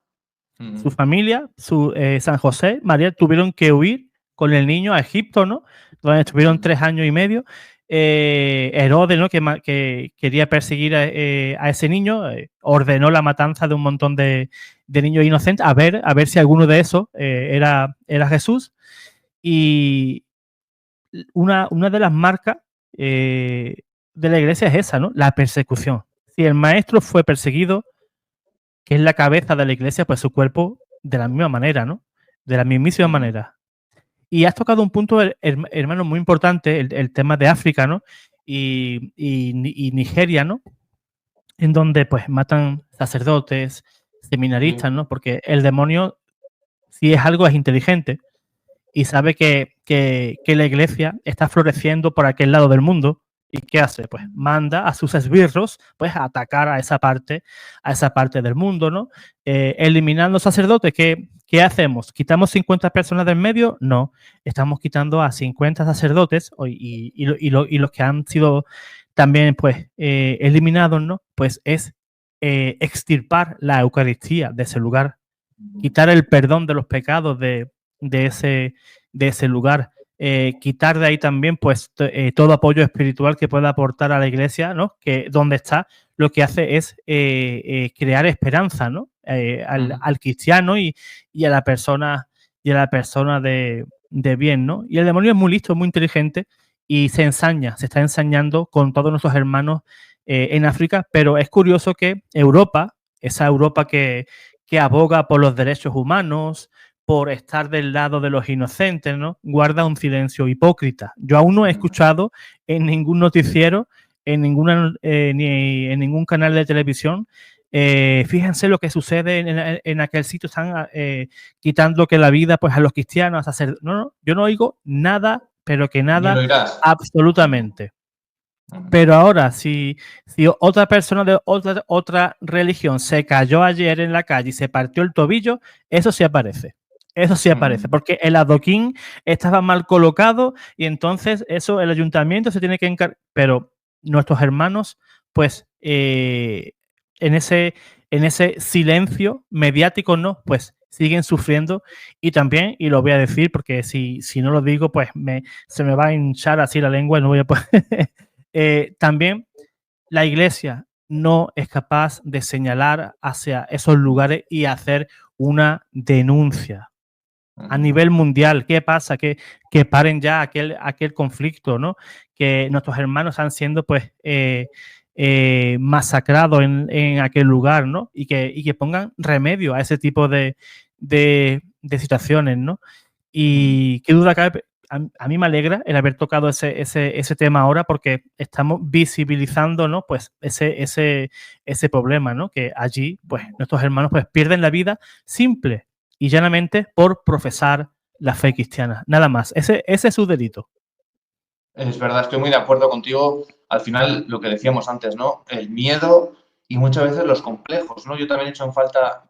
Su familia, San José, María, tuvieron que huir con el niño a Egipto, ¿no? Donde estuvieron 3 años y medio. Herodes, ¿no? Que quería perseguir a ese niño, ordenó la matanza de un montón de niños inocentes, a ver si alguno de esos era Jesús. Y una de las marcas de la iglesia es esa, ¿no? La persecución. Si el maestro fue perseguido, que es la cabeza de la iglesia, pues su cuerpo de la misma manera, ¿no? De la mismísima manera. Y has tocado un punto, hermano, muy importante, el tema de África, ¿no? Y Nigeria, ¿no? En donde pues matan sacerdotes, seminaristas, ¿no? Porque el demonio, si es algo, es inteligente y sabe que la iglesia está floreciendo por aquel lado del mundo. ¿Y qué hace? Pues manda a sus esbirros pues, a atacar a esa parte del mundo, ¿no? Eliminando sacerdotes, ¿qué hacemos? ¿Quitamos 50 personas del medio? No, estamos quitando a 50 sacerdotes y los que han sido también pues eliminados, ¿no? Pues es extirpar la Eucaristía de ese lugar, quitar el perdón de los pecados de ese lugar, quitar de ahí también pues todo apoyo espiritual que pueda aportar a la iglesia, ¿no? Que donde está lo que hace es crear esperanza, ¿no? Al cristiano y a la persona de bien, ¿no? Y el demonio es muy listo, muy inteligente y se está ensañando con todos nuestros hermanos en África, pero es curioso que Europa, esa Europa que aboga por los derechos humanos, por estar del lado de los inocentes, ¿no? Guarda un silencio hipócrita. Yo aún no he escuchado en ningún noticiero, ni en ningún canal de televisión, fíjense lo que sucede en aquel sitio, están quitando que la vida pues a los cristianos, a hacer... No, yo no oigo nada, pero que Ni lo nada, irás. absolutamente. Pero ahora, si otra persona de otra religión se cayó ayer en la calle y se partió el tobillo, eso sí aparece. Eso sí aparece, porque el adoquín estaba mal colocado y entonces eso el ayuntamiento se tiene que encargar. Pero nuestros hermanos, pues, en ese silencio mediático, ¿no? Pues siguen sufriendo y también, y lo voy a decir porque si no lo digo, pues se me va a hinchar así la lengua y no voy a poder. También la iglesia no es capaz de señalar hacia esos lugares y hacer una denuncia a nivel mundial. ¿Qué pasa? Que paren ya aquel conflicto, ¿no? Que nuestros hermanos están siendo pues masacrados en aquel lugar, ¿no? Y que pongan remedio a ese tipo de situaciones, ¿no? Y qué duda cabe, a mí me alegra el haber tocado ese tema ahora porque estamos visibilizando, ¿no? Pues ese problema, ¿no? Que allí, pues, nuestros hermanos pues pierden la vida simple y llanamente por profesar la fe cristiana. Nada más. Ese es su delito. Es verdad, estoy muy de acuerdo contigo. Al final, lo que decíamos antes, ¿no? El miedo y muchas veces los complejos, ¿no? Yo también he hecho en falta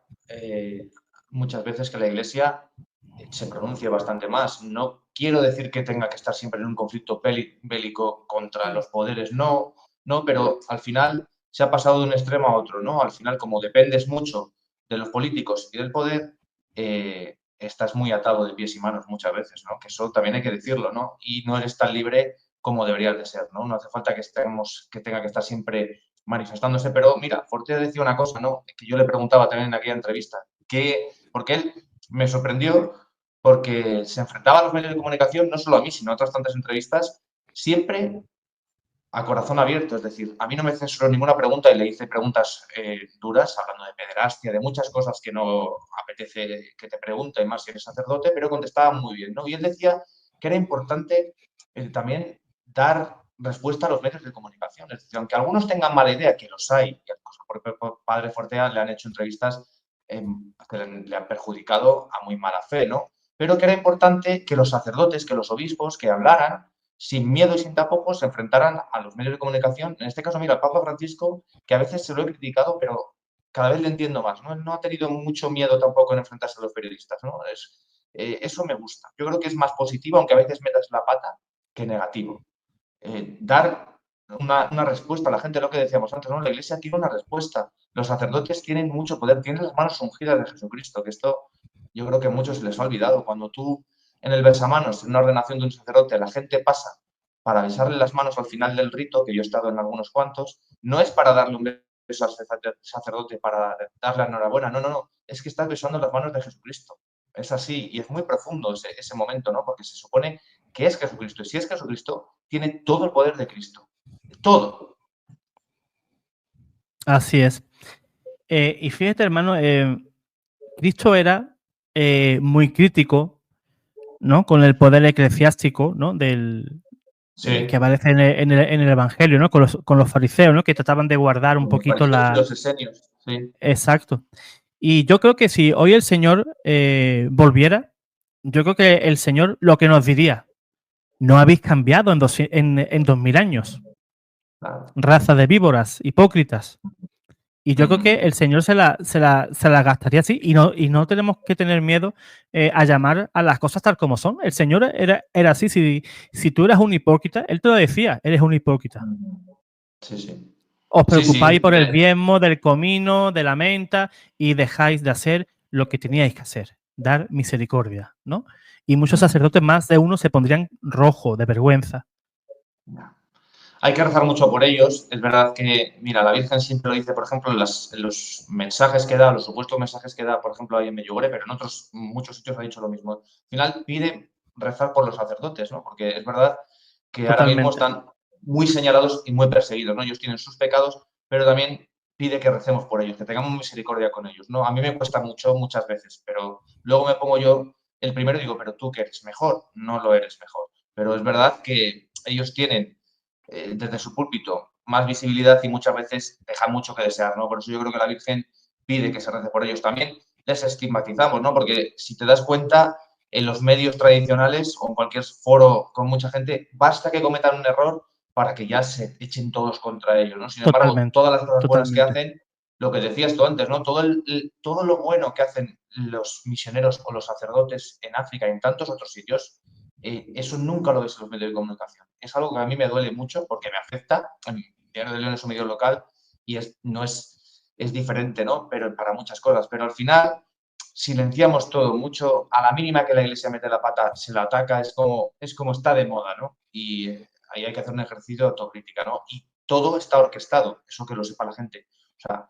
muchas veces que la Iglesia se pronuncie bastante más. No quiero decir que tenga que estar siempre en un conflicto bélico contra los poderes, no, no, pero al final se ha pasado de un extremo a otro, ¿no? Al final, como dependes mucho de los políticos y del poder, estás muy atado de pies y manos muchas veces, ¿no? Que eso también hay que decirlo, ¿no? Y no eres tan libre como deberías de ser, ¿no? No hace falta que tenga que estar siempre manifestándose, pero mira, Fortea decía una cosa, ¿no? Que yo le preguntaba también en aquella entrevista, porque él me sorprendió porque se enfrentaba a los medios de comunicación, no solo a mí, sino a otras tantas entrevistas, siempre a corazón abierto. Es decir, a mí no me censuró ninguna pregunta y le hice preguntas duras, hablando de pederastia, de muchas cosas que no apetece que te pregunten, más si eres sacerdote, pero contestaba muy bien, ¿no? Y él decía que era importante también dar respuesta a los medios de comunicación. Es decir, aunque algunos tengan mala idea, que los hay, que por padre Fortea le han hecho entrevistas que le han perjudicado a muy mala fe, ¿no? Pero que era importante que los sacerdotes, que los obispos, que hablaran sin miedo y sin tapujos, se enfrentaran a los medios de comunicación. En este caso, mira, el Papa Francisco, que a veces se lo he criticado, pero cada vez le entiendo más, ¿no? Él no ha tenido mucho miedo tampoco en enfrentarse a los periodistas, ¿no? Eso me gusta. Yo creo que es más positivo, aunque a veces metas la pata, que negativo. Dar una respuesta a la gente, lo que decíamos antes, ¿no? La Iglesia tiene una respuesta. Los sacerdotes tienen mucho poder, tienen las manos ungidas de Jesucristo, que esto yo creo que a muchos se les ha olvidado. Cuando tú en el besamanos, en una ordenación de un sacerdote, la gente pasa para besarle las manos al final del rito, que yo he estado en algunos cuantos, no es para darle un beso al sacerdote para darle la enhorabuena, no, no, no, es que estás besando las manos de Jesucristo. Es así, y es muy profundo ese momento, ¿no? Porque se supone que es Jesucristo, y si es Jesucristo, tiene todo el poder de Cristo, todo. Así es. Y fíjate, hermano, Cristo era muy crítico, ¿no? Con el poder eclesiástico, ¿no? Que Sí. aparece en el Evangelio, ¿no? Con los fariseos, ¿no? Que trataban de guardar un Los poquito fariseos y la... los esenios, sí. Exacto. Y yo creo que si hoy el Señor volviera, yo creo que el Señor lo que nos diría, no habéis cambiado en 2000 años, Claro. raza de víboras, hipócritas. Y yo creo que Ujú. el Señor se la gastaría así y no tenemos que tener miedo a llamar a las cosas tal como son. El Señor era así. Si tú eras un hipócrita, Él te lo decía, eres un hipócrita. Sí, sí. Os Sí, preocupáis sí. por el diezmo, del comino, de la menta y dejáis de hacer lo que teníais que hacer, dar misericordia, ¿no? Y muchos sacerdotes, más de uno, se pondrían rojo de vergüenza. Hay que rezar mucho por ellos. Es verdad que, mira, la Virgen siempre lo dice, por ejemplo, en los mensajes que da, los supuestos mensajes que da, por ejemplo, ahí en Medjugorje, pero en otros muchos sitios ha dicho lo mismo. Al final pide rezar por los sacerdotes, ¿no? Porque es verdad que ahora mismo Totalmente, están muy señalados y muy perseguidos, ¿no? Ellos tienen sus pecados, pero también pide que recemos por ellos, que tengamos misericordia con ellos, ¿no? A mí me cuesta mucho muchas veces, pero luego me pongo yo el primero y digo, pero tú que eres mejor, no lo eres mejor. Pero es verdad que ellos tienen desde su púlpito más visibilidad y muchas veces deja mucho que desear, ¿no? Por eso yo creo que la Virgen pide que se rece por ellos. También les estigmatizamos, ¿no? Porque si te das cuenta, en los medios tradicionales o en cualquier foro con mucha gente, basta que cometan un error para que ya se echen todos contra ellos, ¿no? Sin embargo, totalmente, todas las cosas buenas que totalmente. hacen, lo que decías tú antes, ¿no? Todo lo bueno que hacen los misioneros o los sacerdotes en África y en tantos otros sitios, eso nunca lo ves en los medios de comunicación. Es algo que a mí me duele mucho porque me afecta. El Diario de León es un medio local y no es diferente, ¿no? Pero para muchas cosas. Pero al final silenciamos todo mucho. A la mínima que la Iglesia mete la pata, se la ataca. Es como está de moda, ¿no? Y ahí hay que hacer un ejercicio de autocrítica, ¿no? Y todo está orquestado, eso que lo sepa la gente. O sea,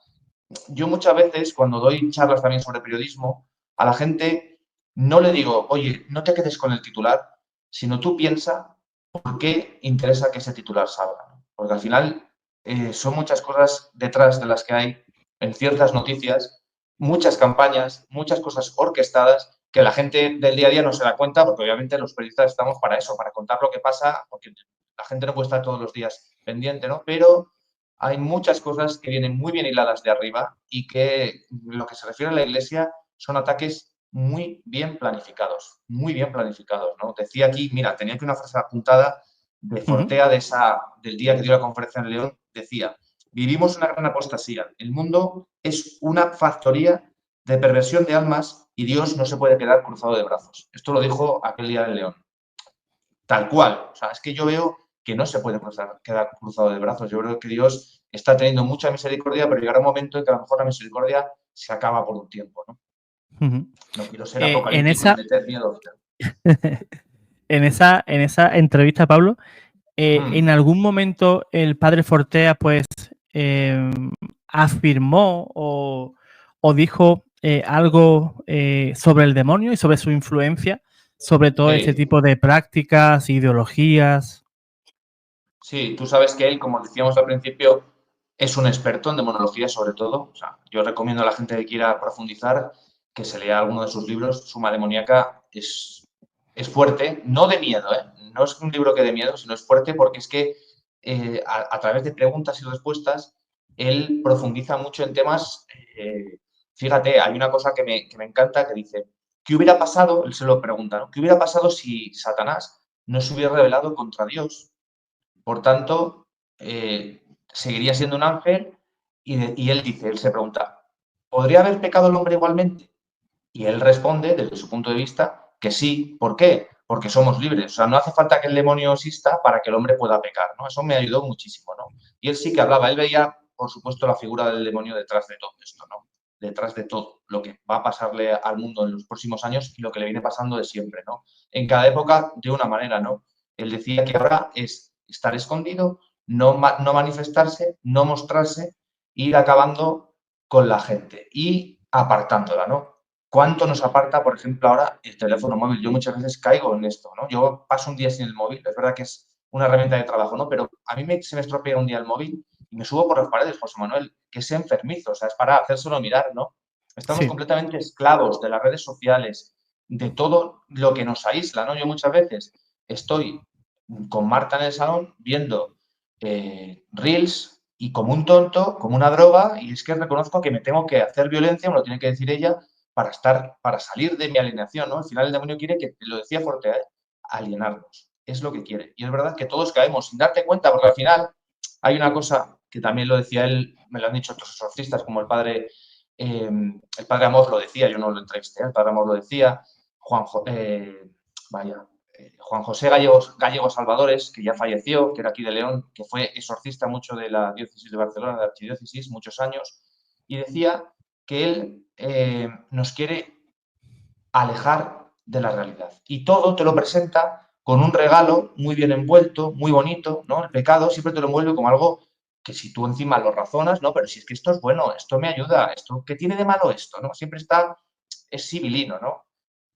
yo muchas veces cuando doy charlas también sobre periodismo, a la gente no le digo, oye, no te quedes con el titular, sino tú piensa por qué interesa que ese titular salga, ¿no? Porque al final son muchas cosas detrás de las que hay en ciertas noticias, muchas campañas, muchas cosas orquestadas que la gente del día a día no se da cuenta, porque obviamente los periodistas estamos para eso, para contar lo que pasa, porque la gente no puede estar todos los días pendiente, ¿no? Pero hay muchas cosas que vienen muy bien hiladas de arriba y que lo que se refiere a la Iglesia son ataques muy bien planificados, ¿no? Decía aquí, mira, tenía aquí una frase apuntada de Ujú. Fortea del día que dio la conferencia en León, decía, vivimos una gran apostasía, el mundo es una factoría de perversión de almas y Dios no se puede quedar cruzado de brazos. Esto lo dijo aquel día del león. Tal cual. O sea, es que yo veo que no se puede quedar cruzado de brazos. Yo creo que Dios está teniendo mucha misericordia, pero llegará un momento en que a lo mejor la misericordia se acaba por un tiempo, ¿no? No quiero ser En apocalíptico y esa, meter miedo. en esa entrevista, Pablo, ¿en algún momento el padre Fortea pues afirmó o dijo algo sobre el demonio y sobre su influencia sobre todo este Sí. tipo de prácticas, ideologías? Sí, tú sabes que él, como decíamos al principio, es un experto en demonología sobre todo. O sea, yo recomiendo a la gente que quiera profundizar que se lea alguno de sus libros. Suma demoníaca es fuerte, no de miedo, ¿eh? No es un libro que dé miedo, sino es fuerte porque es que a través de preguntas y respuestas él profundiza mucho en temas. Fíjate, hay una cosa que me encanta que dice, ¿qué hubiera pasado? Él se lo pregunta, ¿no? ¿Qué hubiera pasado si Satanás no se hubiera rebelado contra Dios? Por tanto, seguiría siendo un ángel y él dice, él se pregunta, ¿podría haber pecado el hombre igualmente? Y él responde, desde su punto de vista, que sí. ¿Por qué? Porque somos libres. O sea, no hace falta que el demonio exista para que el hombre pueda pecar, ¿no? Eso me ayudó muchísimo, ¿no? Y él sí que hablaba, él veía, por supuesto, la figura del demonio detrás de todo esto, ¿no? Detrás de todo lo que va a pasarle al mundo en los próximos años y lo que le viene pasando de siempre, ¿no? En cada época, de una manera, ¿no? Él decía que ahora es estar escondido, no manifestarse, no mostrarse, ir acabando con la gente y apartándola, ¿no? ¿Cuánto nos aparta, por ejemplo, ahora el teléfono móvil? Yo muchas veces caigo en esto, ¿no? Yo paso un día sin el móvil, es verdad que es una herramienta de trabajo, ¿no? Pero a mí se me estropea un día el móvil y me subo por las paredes, José Manuel, que es enfermizo, o sea, es para hacérselo mirar, ¿no? Estamos Sí, completamente esclavos de las redes sociales, de todo lo que nos aísla, ¿no? Yo muchas veces estoy con Marta en el salón viendo reels y como un tonto, como una droga, y es que reconozco que me tengo que hacer violencia, me lo tiene que decir ella, para salir de mi alienación, ¿no? Al final el demonio quiere que, lo decía Fortea, alienarnos. Es lo que quiere. Y es verdad que todos caemos sin darte cuenta, porque al final hay una cosa que también lo decía él, me lo han dicho otros exorcistas, como el padre Amor lo decía, yo no lo entrevisté, el padre Amor lo decía, Juan José Gallego Salvadores, que ya falleció, que era aquí de León, que fue exorcista mucho de la diócesis de Barcelona, de la archidiócesis, muchos años, y decía que él nos quiere alejar de la realidad. Y todo te lo presenta con un regalo muy bien envuelto, muy bonito, ¿no? El pecado siempre te lo envuelve como algo que si tú encima lo razonas, ¿no? Pero si es que esto es bueno, esto me ayuda, esto, ¿qué tiene de malo esto, no? Siempre es sibilino, ¿no?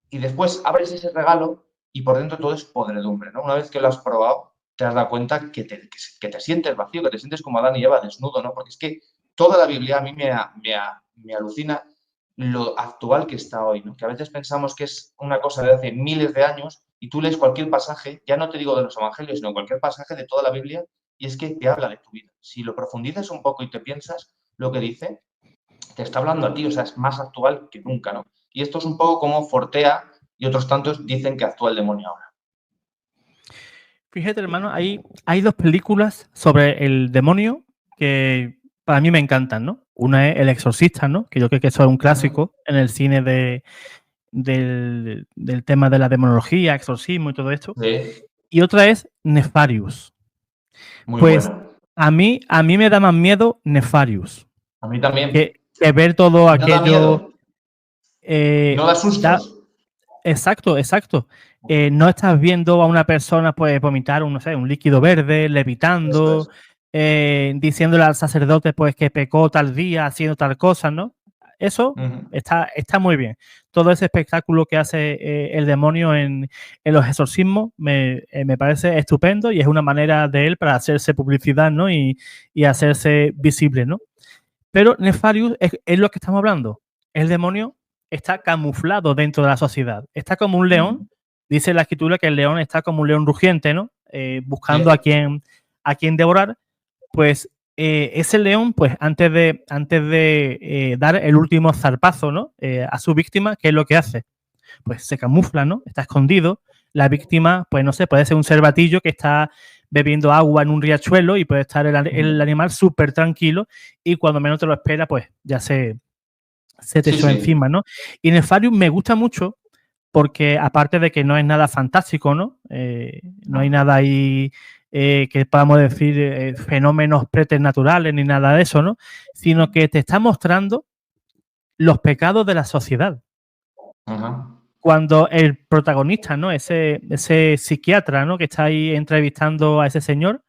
Y después abres ese regalo y por dentro todo es podredumbre, ¿no? Una vez que lo has probado, te has dado cuenta que te sientes vacío, que te sientes como Adán y Eva, desnudo, ¿no? Porque es que toda la Biblia a mí me alucina lo actual que está hoy, ¿no? Que a veces pensamos que es una cosa de hace miles de años y tú lees cualquier pasaje, ya no te digo de los evangelios, sino cualquier pasaje de toda la Biblia y es que te habla de tu vida. Si lo profundizas un poco y te piensas lo que dice, te está hablando a ti, o sea, es más actual que nunca, ¿no? Y esto es un poco como Fortea y otros tantos dicen que actúa el demonio ahora. fíjate, hermano, hay dos películas sobre el demonio que para mí me encantan, ¿no? Una es El Exorcista, ¿no? Que yo creo que eso es un clásico en el cine del tema de la demonología, exorcismo y todo esto. Sí, Y otra es Nefarious. muy Pues bueno. a mí me da más miedo Nefarious A mí también. que ver todo Y no da aquello. miedo, no da Da, sustos. exacto, exacto. No estás viendo a una persona pues vomitar no sé, un líquido verde, Esto levitando, es. diciéndole al sacerdote pues que pecó tal día haciendo tal cosa, ¿no? Eso Uh-huh. está muy bien. Todo ese espectáculo que hace el demonio en los exorcismos me parece estupendo y es una manera de él para hacerse publicidad, ¿no? Y hacerse visible, ¿no? Pero Nefarious es lo que estamos hablando. El demonio está camuflado dentro de la sociedad. Está como un león. Uh-huh. Dice la escritura que el león está como un león rugiente, ¿no? Buscando Sí. a quien devorar. Pues ese león, pues antes de dar el último zarpazo, ¿no? A su víctima, ¿qué es lo que hace? Pues se camufla, ¿no? Está escondido. La víctima, pues no sé, puede ser un cervatillo que está bebiendo agua en un riachuelo y puede estar el Uh-huh. animal súper tranquilo y cuando menos te lo espera, pues ya se te Sí, echó sí. encima, ¿no? Y Nefarium me gusta mucho porque aparte de que no es nada fantástico, ¿no? No hay No. nada ahí que podamos decir fenómenos preternaturales ni nada de eso, ¿no? Sino que te está mostrando los pecados de la sociedad. Ajá. Cuando el protagonista, ¿no? Ese psiquiatra, ¿no? Que está ahí entrevistando a ese señor,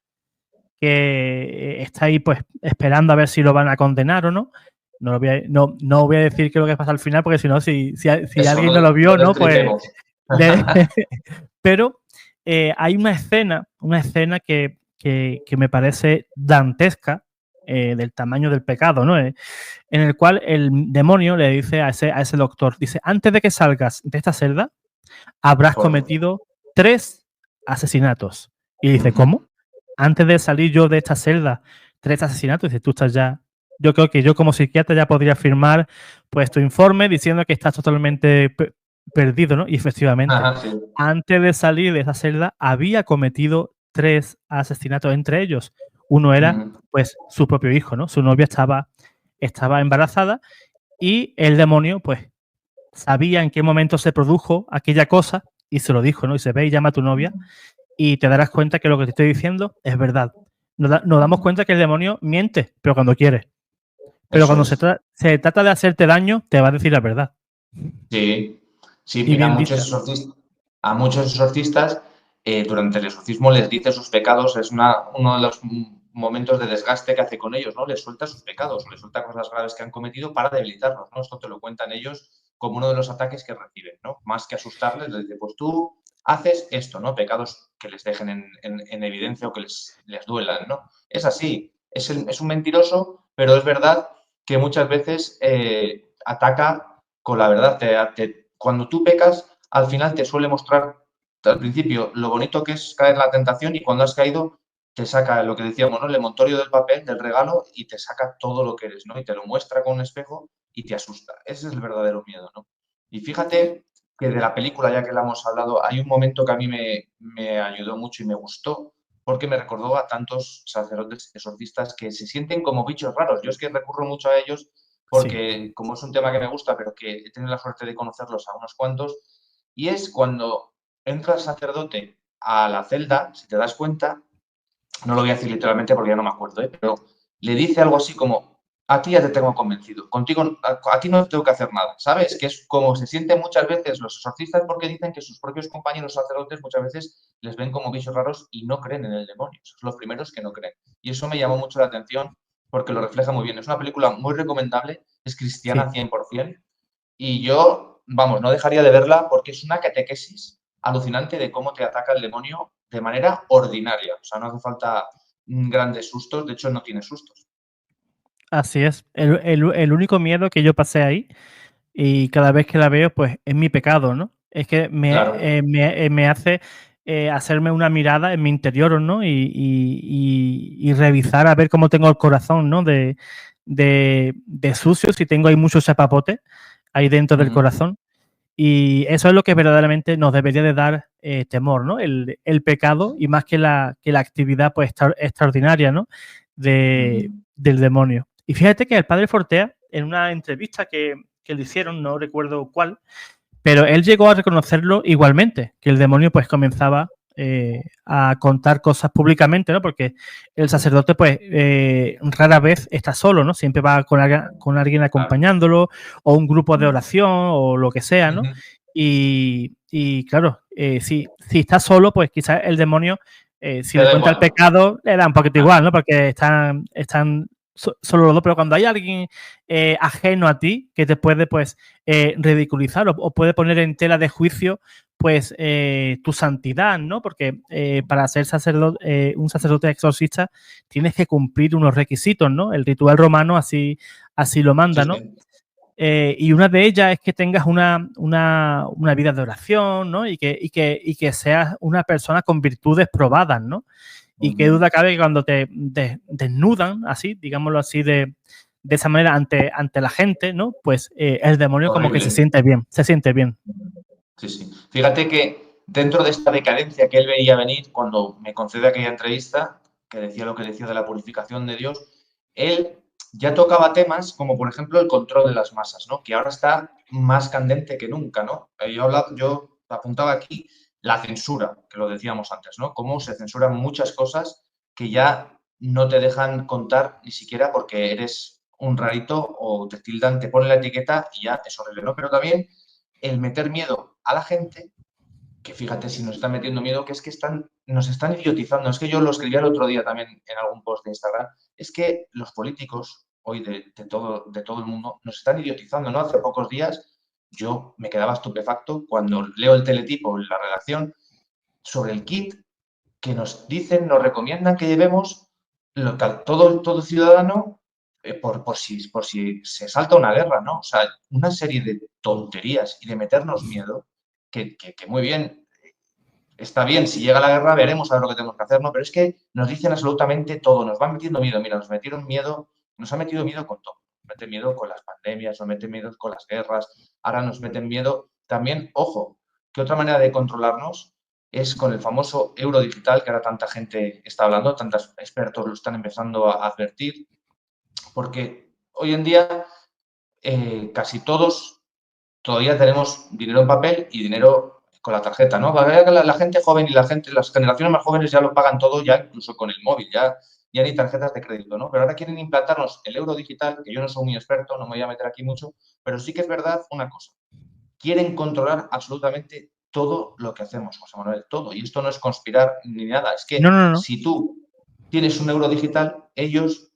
que está ahí pues esperando a ver si lo van a condenar o no. No voy a decir qué es lo que pasa al final, porque si no, si Eso, alguien no, no lo vio, no ¿no? Pues destripemos. le- pero hay una escena que me parece dantesca del tamaño del pecado, ¿no? En el cual el demonio le dice a ese doctor, dice, antes de que salgas de esta celda, habrás Joder. cometido 3 asesinatos. Y dice, Ujú. ¿cómo? Antes de salir yo de esta celda, 3 asesinatos. Dice, tú estás ya. Yo creo que yo como psiquiatra ya podría firmar pues tu informe diciendo que estás totalmente perdido, ¿no? Y efectivamente, Ajá, sí. antes de salir de esa celda, había cometido 3 asesinatos entre ellos. Uno era Ujú. pues su propio hijo, ¿no? Su novia estaba embarazada y el demonio pues sabía en qué momento se produjo aquella cosa y se lo dijo, ¿no? Y se ve y llama a tu novia y te darás cuenta que lo que te estoy diciendo es verdad. Nos damos Ujú. cuenta que el demonio miente, pero cuando quiere. Pero Eso cuando es. se trata de hacerte daño, te va a decir la verdad. Sí, sí, Y mira, bien dicha. a muchos exorcistas durante el exorcismo les dice sus pecados, es uno de los momentos de desgaste que hace con ellos, ¿no? Les suelta sus pecados o les suelta cosas graves que han cometido para debilitarlos, ¿no? Esto te lo cuentan ellos como uno de los ataques que reciben, ¿no? Más que asustarles, les dice, pues tú haces esto, ¿no? Pecados que les dejen en evidencia o que les duelan, ¿no? Es así, es un mentiroso, pero es verdad que muchas veces ataca con la verdad. Cuando tú pecas, al final te suele mostrar al principio lo bonito que es caer en la tentación y cuando has caído te saca lo que decíamos, ¿no? El envoltorio del papel, del regalo y te saca todo lo que eres, ¿no? Y te lo muestra con un espejo y te asusta. Ese es el verdadero miedo, ¿no? Y fíjate que de la película, ya que la hemos hablado, hay un momento que a mí me ayudó mucho y me gustó porque me recordó a tantos sacerdotes exorcistas que se sienten como bichos raros. Yo es que recurro mucho a ellos Sí. porque como es un tema que me gusta, pero que he tenido la suerte de conocerlos a unos cuantos, y es cuando entra el sacerdote a la celda, si te das cuenta, no lo voy a decir literalmente porque ya no me acuerdo, pero le dice algo así como, a ti ya te tengo convencido, contigo, a ti no tengo que hacer nada, ¿sabes? Que es como se sienten muchas veces los exorcistas porque dicen que sus propios compañeros sacerdotes muchas veces les ven como bichos raros y no creen en el demonio, son los primeros que no creen. Y eso me llamó mucho la atención porque lo refleja muy bien. Es una película muy recomendable, es cristiana Sí. 100%, y yo, vamos, no dejaría de verla porque es una catequesis alucinante de cómo te ataca el demonio de manera ordinaria. O sea, no hace falta grandes sustos, de hecho no tiene sustos. Así es. El único miedo que yo pasé ahí y cada vez que la veo, pues es mi pecado, ¿no? Es que Claro. me hace hacerme una mirada en mi interior, ¿no? Y revisar a ver cómo tengo el corazón, ¿no? De sucio, si tengo ahí mucho chapapote ahí dentro del Ujú. corazón. Y eso es lo que verdaderamente nos debería de dar temor, ¿no? El pecado y más que la actividad pues extraordinaria, ¿no? Ujú. Del demonio. Y fíjate que el padre Fortea, en una entrevista que le hicieron, no recuerdo cuál, pero él llegó a reconocerlo igualmente, que el demonio pues comenzaba a contar cosas públicamente, ¿no? Porque el sacerdote pues rara vez está solo, ¿no? Siempre va con alguien Claro. acompañándolo o un grupo de Ujú. oración o lo que sea, ¿no? Ujú. Y claro, si está solo, pues quizás el demonio, si Te le da cuenta el igual. pecado, le da un poquito igual, Claro. ¿no? Porque están solo los dos, pero cuando hay alguien ajeno a ti que te puede, pues, ridiculizar o puede poner en tela de juicio pues tu santidad, ¿no? Porque para ser un sacerdote exorcista tienes que cumplir unos requisitos, ¿no? El ritual romano así lo Sí, manda, ¿no? sí. Y una de ellas es que tengas una vida de oración, ¿no? Y que seas una persona con virtudes probadas, ¿no? Y qué Ujú. duda cabe que cuando te desnudan, así, digámoslo así, de esa manera ante la gente, ¿no? Pues el demonio como que Horrible. se siente bien. Sí, sí. Fíjate que dentro de esta decadencia que él veía venir cuando me concede aquella entrevista, que decía lo que decía de la purificación de Dios, él ya tocaba temas como, por ejemplo, el control de las masas, ¿no? Que ahora está más candente que nunca, ¿no? Yo apuntaba aquí la censura, que lo decíamos antes, ¿no? Cómo se censuran muchas cosas que ya no te dejan contar ni siquiera porque eres un rarito o te tildan, te ponen la etiqueta y ya es horrible, ¿no? Pero también el meter miedo a la gente, que fíjate si nos están metiendo miedo, que es que nos están idiotizando. Es que yo lo escribí el otro día también en algún post de Instagram, es que los políticos hoy de todo el mundo nos están idiotizando, ¿no? Hace pocos días yo me quedaba estupefacto cuando leo el teletipo en la redacción sobre el kit que nos dicen, nos recomiendan que llevemos todo ciudadano por si se salta una guerra, ¿no? O sea, una serie de tonterías y de meternos miedo que muy bien, está bien, si llega la guerra veremos a ver lo que tenemos que hacer, ¿no? Pero es que nos dicen absolutamente todo, nos van metiendo miedo. Mira, nos ha metido miedo con todo. Nos meten miedo con las pandemias, nos meten miedo con las guerras, ahora nos meten miedo también, ojo, que otra manera de controlarnos es con el famoso euro digital que ahora tanta gente está hablando, tantos expertos lo están empezando a advertir, porque hoy en día casi todos todavía tenemos dinero en papel y dinero con la tarjeta, ¿no? La gente joven y las generaciones más jóvenes ya lo pagan todo ya incluso con el móvil, ya ni tarjetas de crédito, ¿no? Pero ahora quieren implantarnos el euro digital, que yo no soy muy experto, no me voy a meter aquí mucho, pero sí que es verdad una cosa. Quieren controlar absolutamente todo lo que hacemos, José Manuel, todo. Y esto no es conspirar ni nada, es No, que no, no. si tú tienes un euro digital, ellos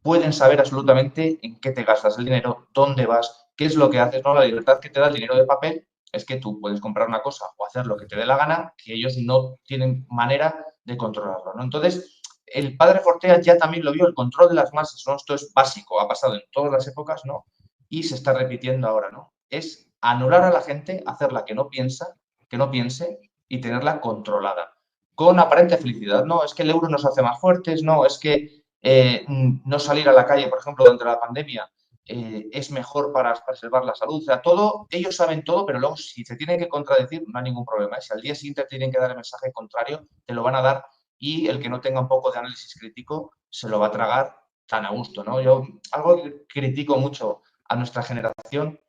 pueden saber absolutamente en qué te gastas el dinero, dónde vas, qué es lo que haces, ¿no? La libertad que te da el dinero de papel es que tú puedes comprar una cosa o hacer lo que te dé la gana, que ellos no tienen manera de controlarlo, ¿no? Entonces, el padre Fortea ya también lo vio, el control de las masas, ¿no? Esto es básico, ha pasado en todas las épocas, ¿no? Y se está repitiendo ahora, ¿no? Es anular a la gente, hacerla que no piense y tenerla controlada con aparente felicidad. No, es que el euro nos hace más fuertes, no, es que no salir a la calle, por ejemplo, durante la pandemia, es mejor para preservar la salud. O sea, todo, ellos saben todo, pero luego si se tienen que contradecir, no hay ningún problema. Si al día siguiente tienen que dar el mensaje contrario, te lo van a dar y el que no tenga un poco de análisis crítico se lo va a tragar tan a gusto, ¿no? Yo algo que critico mucho a nuestra generación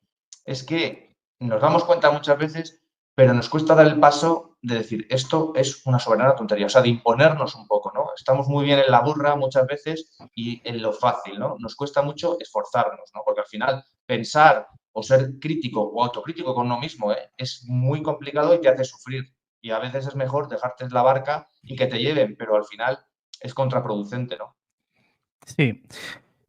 es que nos damos cuenta muchas veces, pero nos cuesta dar el paso de decir, esto es una soberana tontería, o sea, de imponernos un poco, ¿no? Estamos muy bien en la burra muchas veces y en lo fácil, ¿no? Nos cuesta mucho esforzarnos, ¿no? Porque al final pensar o ser crítico o autocrítico con uno mismo es muy complicado y te hace sufrir. Y a veces es mejor dejarte la barca y que te lleven, pero al final es contraproducente, ¿no? Sí.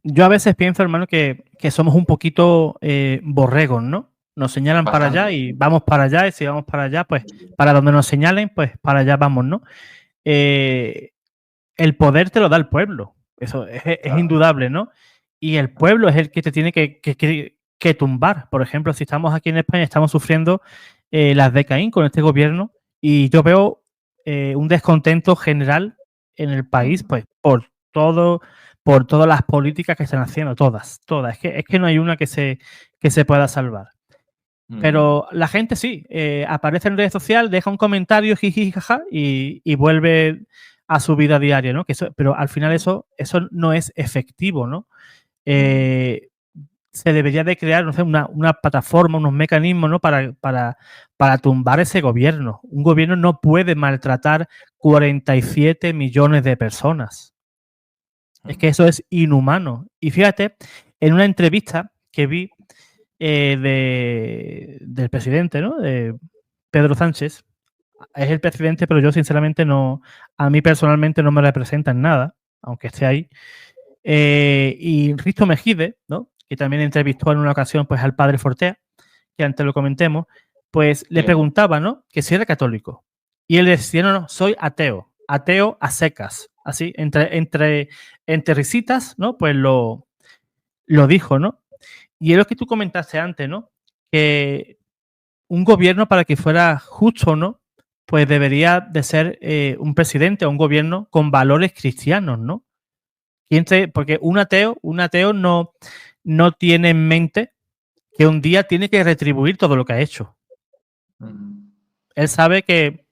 Yo a veces pienso, hermano, que somos un poquito borregos, ¿no? Nos señalan para allá Bastante. y vamos para allá, y si vamos para allá, pues para donde nos señalen, pues para allá vamos, ¿no? Eh, el poder te lo da el pueblo, eso es Claro. indudable, ¿no? Y el pueblo es el que te tiene que tumbar. Por ejemplo, si estamos aquí en España, estamos sufriendo las de Caín con este gobierno y yo veo un descontento general en el país, pues por todas las políticas que están haciendo, todas. Es que no hay una que se pueda salvar. Pero la gente sí, aparece en redes sociales, deja un comentario, jiji, jaja, y vuelve a su vida diaria, ¿no? Pero al final eso no es efectivo, ¿no? Se debería de crear, no sé, una plataforma, unos mecanismos, ¿no? Para tumbar ese gobierno. Un gobierno no puede maltratar 47 millones de personas. Es que eso es inhumano. Y fíjate, en una entrevista que vi del presidente, ¿no? De Pedro Sánchez, es el presidente, pero yo sinceramente no, a mí personalmente no me representa en nada, aunque esté ahí. Y Risto Mejide, ¿no? Que también entrevistó en una ocasión pues al padre Fortea, que antes lo comentemos, pues le preguntaba, ¿no? Que si era católico. Y él decía, no, soy ateo, ateo a secas. Así, entre risitas, ¿no? Pues lo dijo, ¿no? Y es lo que tú comentaste antes, ¿no? Que un gobierno, para que fuera justo, ¿no? Pues debería de ser un presidente o un gobierno con valores cristianos, ¿no? Porque un ateo no tiene en mente que un día tiene que retribuir todo lo que ha hecho. Él sabe que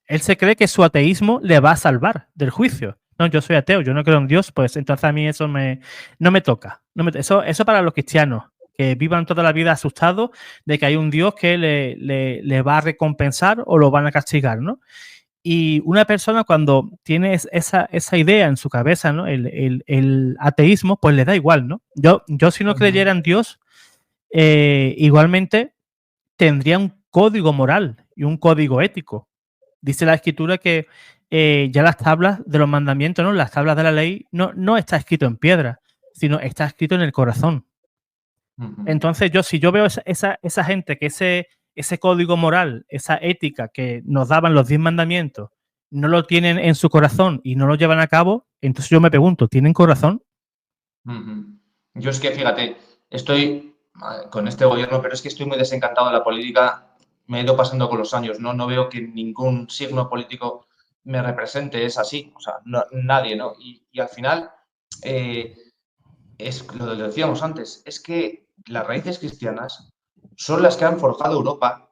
él se cree que su ateísmo le va a salvar del juicio, no, yo soy ateo, yo no creo en Dios, pues entonces a mí eso no me toca. Eso para los cristianos, que vivan toda la vida asustados de que hay un Dios que le va a recompensar o lo van a castigar, ¿no? Y una persona cuando tiene esa idea en su cabeza, ¿no? El ateísmo, pues le da igual, ¿no? Yo si no creyera en Dios, igualmente tendría un código moral y un código ético. Dice la Escritura que ya las tablas de los mandamientos, ¿no? Las tablas de la ley no está escrito en piedra, sino está escrito en el corazón. Entonces, si yo veo esa gente que ese código moral, esa ética que nos daban los 10 mandamientos, no lo tienen en su corazón y no lo llevan a cabo, entonces yo me pregunto, ¿tienen corazón? Yo es que, fíjate, estoy con este gobierno, pero es que estoy muy desencantado de la política. Me he ido pasando con los años, ¿no? No veo que ningún signo político me represente, es así, o sea, nadie, ¿no? Y al final, es lo que decíamos antes, es que las raíces cristianas son las que han forjado Europa,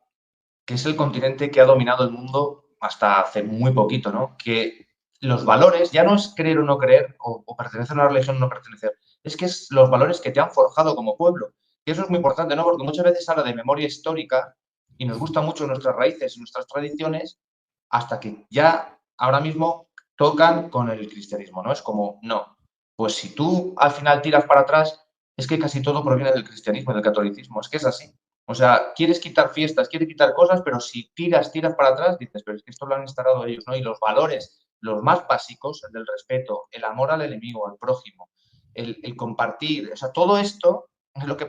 que es el continente que ha dominado el mundo hasta hace muy poquito, ¿no? Que los valores ya no es creer o no creer, o pertenecer a una religión o no pertenecer, es que es los valores que te han forjado como pueblo. Y eso es muy importante, ¿no? Porque muchas veces se habla de memoria histórica y nos gustan mucho nuestras raíces y nuestras tradiciones hasta que ya ahora mismo tocan con el cristianismo, ¿no? Es como, no, pues si tú al final tiras para atrás, es que casi todo proviene del cristianismo, del catolicismo, es que es así. O sea, quieres quitar fiestas, quieres quitar cosas, pero si tiras para atrás, dices, pero es que esto lo han instalado ellos, ¿no? Y los valores, los más básicos, el del respeto, el amor al enemigo, al prójimo, el compartir, o sea, todo esto es lo que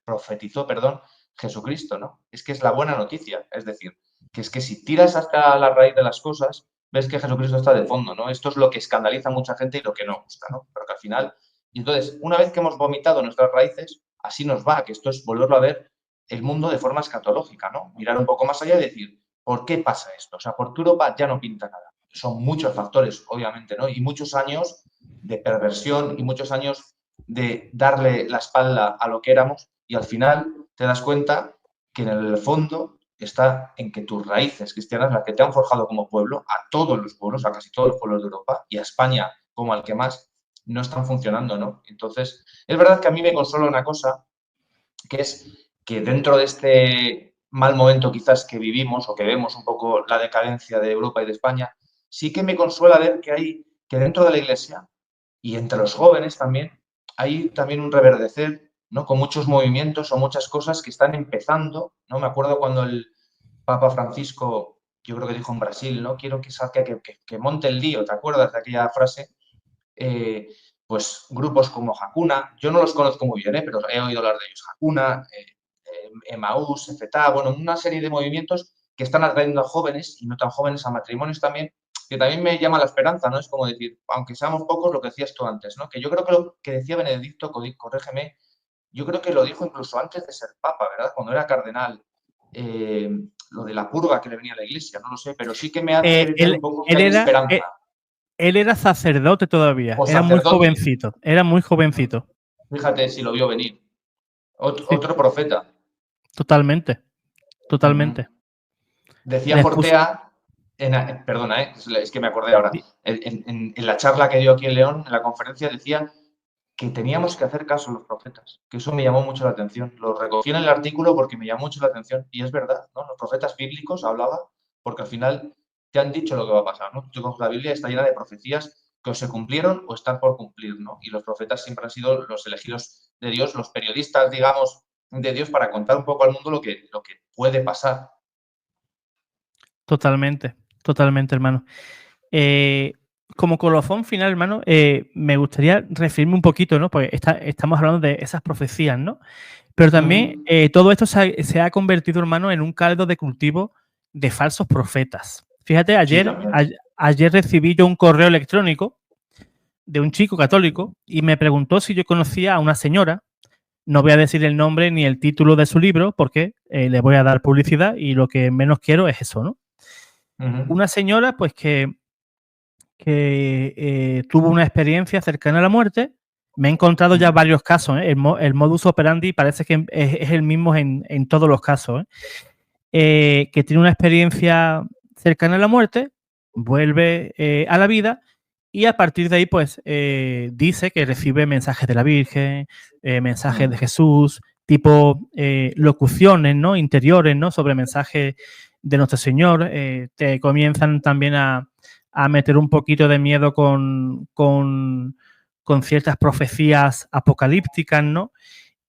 profetizó, Jesucristo, ¿no? Es que es la buena noticia, es decir, que es que si tiras hasta la raíz de las cosas, ves que Jesucristo está de fondo, ¿no? Esto es lo que escandaliza a mucha gente y lo que no gusta, ¿no? Pero que al final, y entonces, una vez que hemos vomitado nuestras raíces, así nos va, que esto es volverlo a ver el mundo de forma escatológica, ¿no? Mirar un poco más allá y decir, ¿por qué pasa esto? O sea, ¿por qué Europa ya no pinta nada? Son muchos factores, obviamente, ¿no? Y muchos años de perversión y muchos años de darle la espalda a lo que éramos y al final te das cuenta que en el fondo está en que tus raíces cristianas, las que te han forjado como pueblo, a todos los pueblos, a casi todos los pueblos de Europa y a España como al que más, no están funcionando, ¿no? Entonces, es verdad que a mí me consola una cosa, que es que dentro de este mal momento quizás que vivimos o que vemos un poco la decadencia de Europa y de España, sí que me consuela ver que dentro de la Iglesia y entre los jóvenes también hay también un reverdecer, ¿no? Con muchos movimientos o muchas cosas que están empezando, ¿no? Me acuerdo cuando el Papa Francisco, yo creo que dijo en Brasil, ¿no? Quiero que monte el lío, ¿te acuerdas de aquella frase? Pues grupos como Hakuna, yo no los conozco muy bien, pero he oído hablar de ellos, Hakuna, Emaús, FETA, bueno, una serie de movimientos que están atrayendo a jóvenes y no tan jóvenes a matrimonios también, que también me llama la esperanza, ¿no? Es como decir, aunque seamos pocos, lo que decías tú antes, ¿no? Que yo creo que lo que decía Benedicto, corrígeme, yo creo que lo dijo incluso antes de ser papa, ¿verdad? Cuando era cardenal, lo de la purga que le venía a la iglesia, no lo sé, pero sí que me hace ver un poco que hay esperanza. Él era sacerdote todavía, O sacerdote. Era muy jovencito. Fíjate si lo vio venir. Sí, Otro profeta. totalmente, totalmente. Decía Fortea, perdona, es que me acordé ahora, en la charla que dio aquí en León, en la conferencia, decía que teníamos que hacer caso a los profetas, que eso me llamó mucho la atención. Lo recogí en el artículo porque me llamó mucho la atención y es verdad, ¿no? Los profetas bíblicos hablaba porque al final te han dicho lo que va a pasar, ¿no? La Biblia está llena de profecías que o se cumplieron o están por cumplir, ¿no? Y los profetas siempre han sido los elegidos de Dios, los periodistas, digamos, de Dios para contar un poco al mundo lo que puede pasar. Totalmente, totalmente, hermano. Como colofón final, hermano, me gustaría referirme un poquito, ¿no? Pues estamos hablando de esas profecías, ¿no? Pero también todo esto se ha convertido, hermano, en un caldo de cultivo de falsos profetas. Fíjate, ayer recibí yo un correo electrónico de un chico católico y me preguntó si yo conocía a una señora. No voy a decir el nombre ni el título de su libro porque le voy a dar publicidad y lo que menos quiero es eso, ¿no? Una señora, pues, que tuvo una experiencia cercana a la muerte. Me he encontrado ya varios casos, ¿eh? El modus operandi parece que es el mismo en todos los casos, ¿eh? Que tiene una experiencia cercana a la muerte, vuelve a la vida Y a partir de ahí, pues, dice que recibe mensajes de la Virgen, mensajes de Jesús, tipo locuciones, ¿no? Interiores, ¿no? Sobre mensajes de nuestro Señor. Te comienzan también a meter un poquito de miedo con ciertas profecías apocalípticas, ¿no?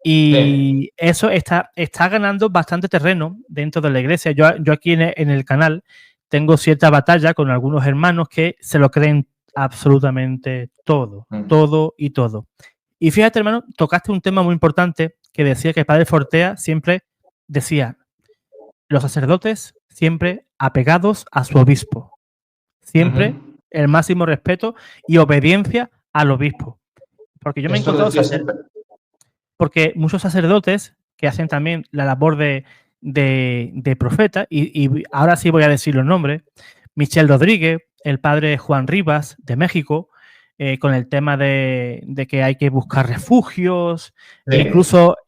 Sí. Y eso está ganando bastante terreno dentro de la iglesia. Yo aquí en el canal tengo cierta batalla con algunos hermanos que se lo creen absolutamente todo, todo y todo. Y fíjate, hermano, tocaste un tema muy importante que decía que el padre Fortea siempre decía, los sacerdotes siempre apegados a su obispo, siempre el máximo respeto y obediencia al obispo. Porque yo me he Esto lo encontrado decía siempre. porque muchos sacerdotes que hacen también la labor de profeta, y ahora sí voy a decir los nombres, Michel Rodríguez, el padre Juan Rivas de México, con el tema de que hay que buscar refugios, Sí.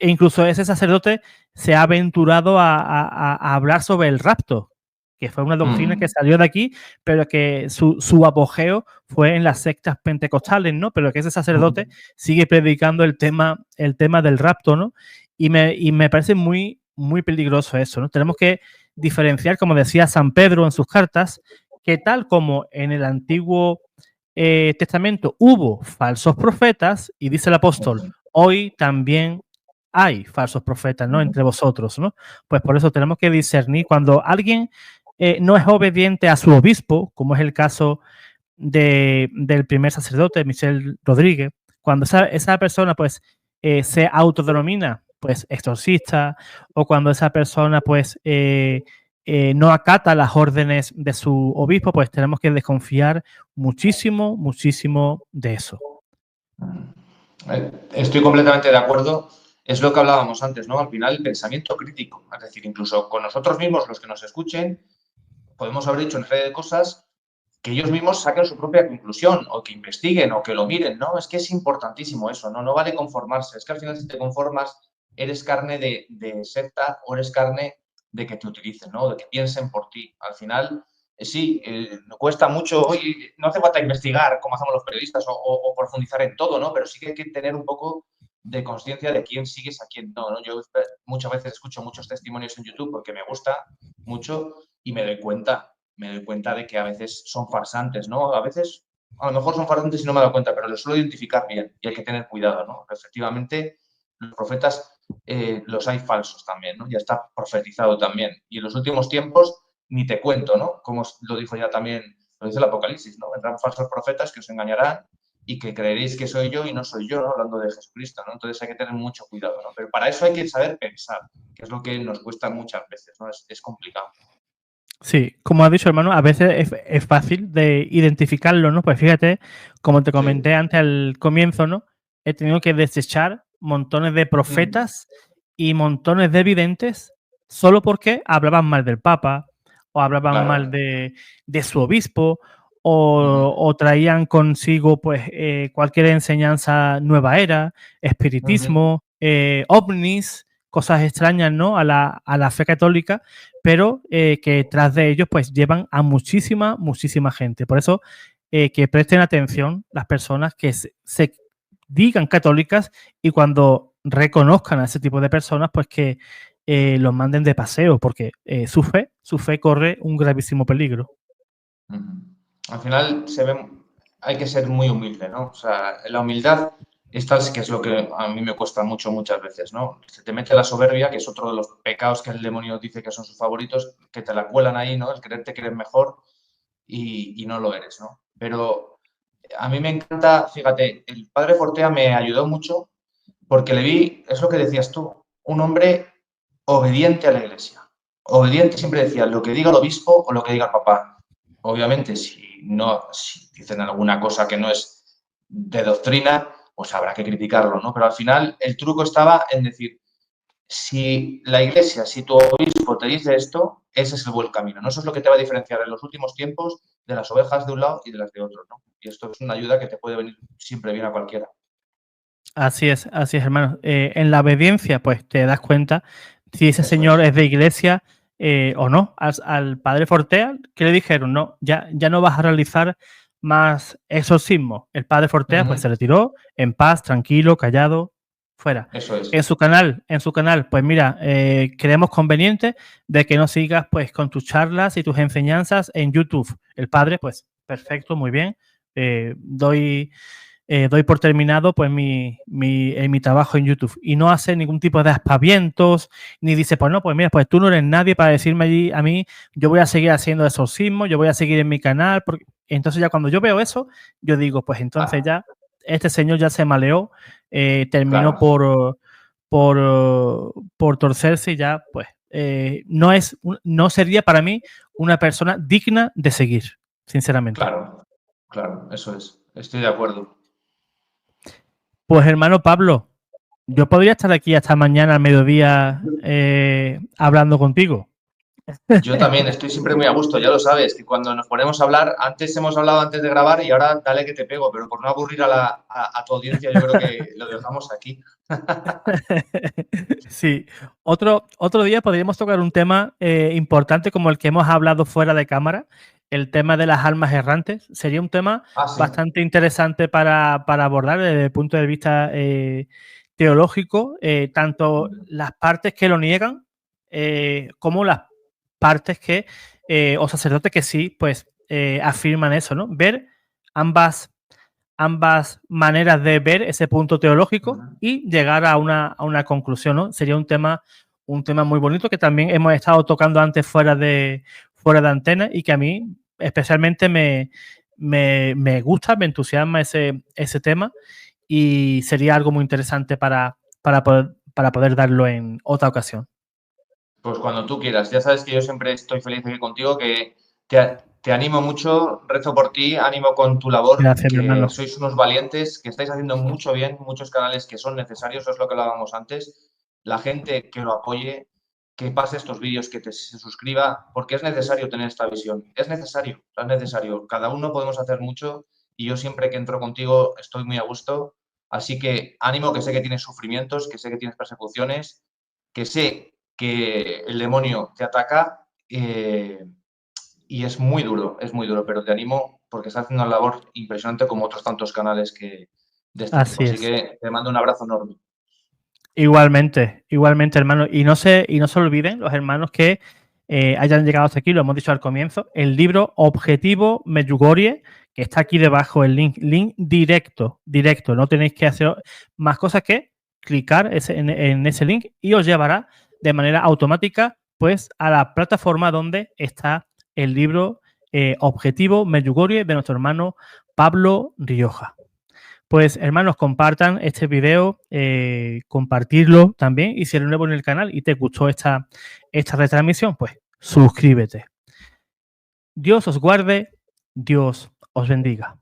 incluso ese sacerdote se ha aventurado a hablar sobre el rapto, que fue una doctrina que salió de aquí, pero que su apogeo fue en las sectas pentecostales, ¿no? Pero que ese sacerdote sigue predicando el tema del rapto, ¿no? Y me parece muy, muy peligroso eso, ¿no? Tenemos que diferenciar, como decía San Pedro en sus cartas, que tal como en el Antiguo Testamento hubo falsos profetas, y dice el apóstol, hoy también hay falsos profetas, ¿no? Entre vosotros, ¿no? Pues por eso tenemos que discernir cuando alguien no es obediente a su obispo, como es el caso del primer sacerdote, Michel Rodríguez, cuando esa persona pues se autodenomina pues exorcista, o cuando esa persona pues no acata las órdenes de su obispo, pues tenemos que desconfiar muchísimo, muchísimo de eso. Estoy completamente de acuerdo. Es lo que hablábamos antes, ¿no? Al final, el pensamiento crítico. Es decir, incluso con nosotros mismos, los que nos escuchen, podemos haber dicho una serie de cosas que ellos mismos saquen su propia conclusión, o que investiguen, o que lo miren, ¿no? Es que es importantísimo eso, ¿no? No vale conformarse. Es que al final, si te conformas, eres carne de secta, o eres carne de que te utilicen, ¿no? De que piensen por ti. Al final, sí, cuesta mucho. Hoy no hace falta investigar como hacemos los periodistas o profundizar en todo, ¿no? Pero sí que hay que tener un poco de conciencia de quién sigues a quién no, ¿no? Yo muchas veces escucho muchos testimonios en YouTube porque me gusta mucho y me doy cuenta de que a veces son farsantes, ¿no? A veces, a lo mejor son farsantes y no me he dado cuenta, pero los suelo identificar bien y hay que tener cuidado, ¿no? Efectivamente, los profetas los hay falsos también, ¿no? Ya está profetizado también. Y en los últimos tiempos, ni te cuento, ¿no? Como lo dijo ya también, lo dice el Apocalipsis, ¿no? Vendrán falsos profetas que os engañarán y que creeréis que soy yo y no soy yo, ¿no? Hablando de Jesucristo, ¿no? Entonces hay que tener mucho cuidado, ¿no? Pero para eso hay que saber pensar, que es lo que nos cuesta muchas veces, ¿no? Es complicado. Sí, como has dicho, hermano, a veces es fácil de identificarlo, ¿no? Pues fíjate, como te comenté antes al comienzo, ¿no? He tenido que desechar montones de profetas y montones de videntes solo porque hablaban mal del Papa, o hablaban mal de su obispo, o traían consigo pues cualquier enseñanza nueva era, espiritismo, ovnis, cosas extrañas, ¿no? A la fe católica, pero que tras de ellos pues llevan a muchísima, muchísima gente. Por eso que presten atención las personas que se digan católicas, y cuando reconozcan a ese tipo de personas, pues que los manden de paseo, porque su fe corre un gravísimo peligro. Al final hay que ser muy humilde, ¿no? O sea, la humildad esta es que es lo que a mí me cuesta mucho muchas veces, ¿no? Se te mete la soberbia, que es otro de los pecados que el demonio dice que son sus favoritos, que te la cuelan ahí, ¿no? El creerte que eres mejor y no lo eres, ¿no? Pero a mí me encanta, fíjate, el padre Fortea me ayudó mucho porque le vi, es lo que decías tú, un hombre obediente a la iglesia. Obediente, siempre decía, lo que diga el obispo o lo que diga el papá. Obviamente, si dicen alguna cosa que no es de doctrina, pues habrá que criticarlo, ¿no? Pero al final el truco estaba en decir, si la iglesia, si tu obispo te dice esto, ese es el buen camino, ¿no? Eso es lo que te va a diferenciar en los últimos tiempos de las ovejas de un lado y de las de otro, ¿no? Y esto es una ayuda que te puede venir siempre bien a cualquiera. Así es, hermano. En la obediencia, pues te das cuenta si ese Eso señor es. es de iglesia o no. Al padre Fortea, ¿qué le dijeron? No, ya no vas a realizar más exorcismo. El padre Fortea pues se retiró en paz, tranquilo, callado, fuera. Eso es. En su canal, pues mira, creemos conveniente de que no sigas pues con tus charlas y tus enseñanzas en YouTube. El padre, pues, perfecto, muy bien. Doy por terminado pues mi trabajo en YouTube y no hace ningún tipo de aspavientos ni dice, pues no, pues mira, pues tú no eres nadie para decirme allí a mí, yo voy a seguir haciendo exorcismo, yo voy a seguir en mi canal, porque entonces ya cuando yo veo eso, yo digo, pues entonces ya este señor ya se maleó, terminó Claro. por torcerse y ya pues no sería para mí una persona digna de seguir, sinceramente. Claro, eso es. Estoy de acuerdo. Pues hermano Pablo, yo podría estar aquí hasta mañana al mediodía hablando contigo. Yo también estoy siempre muy a gusto, ya lo sabes, que cuando nos ponemos a hablar, antes hemos hablado antes de grabar y ahora dale que te pego, pero por no aburrir a tu audiencia yo creo que lo dejamos aquí. Sí, otro día podríamos tocar un tema importante como el que hemos hablado fuera de cámara, el tema de las almas errantes. Sería un tema Sí. bastante interesante para abordar desde el punto de vista teológico, tanto las partes que lo niegan como las partes que, o sacerdotes que sí, pues afirman eso, ¿no? Ver ambas maneras de ver ese punto teológico y llegar a una conclusión, ¿no? Sería un tema muy bonito que también hemos estado tocando antes fuera de antena y que a mí especialmente me gusta, me entusiasma ese tema y sería algo muy interesante para poder darlo en otra ocasión. Pues cuando tú quieras. Ya sabes que yo siempre estoy feliz aquí contigo, que te animo mucho, rezo por ti, ánimo con tu labor, Gracias, mi que hermano. sois unos valientes, que estáis haciendo mucho bien, muchos canales que son necesarios, eso es lo que hablábamos antes. La gente que lo apoye, que pase estos vídeos, que se suscriba, porque es necesario tener esta visión. Es necesario, es necesario. Cada uno podemos hacer mucho y yo siempre que entro contigo estoy muy a gusto. Así que ánimo, que sé que tienes sufrimientos, que sé que tienes persecuciones, que sé que el demonio te ataca y es muy duro, pero te animo porque estás haciendo una labor impresionante como otros tantos canales de este tipo. Así Así es. que te mando un abrazo enorme. Igualmente, hermano. Y no se olviden los hermanos que hayan llegado hasta aquí, lo hemos dicho al comienzo, el libro Objetivo Medjugorje, que está aquí debajo el link directo, no tenéis que hacer más cosas que clicar en ese link y os llevará de manera automática pues a la plataforma donde está el libro Objetivo Medjugorje de nuestro hermano Pablo Rioja. Pues hermanos, compartan este video, compartirlo también y si eres nuevo en el canal y te gustó esta retransmisión, pues suscríbete. Dios os guarde, Dios os bendiga.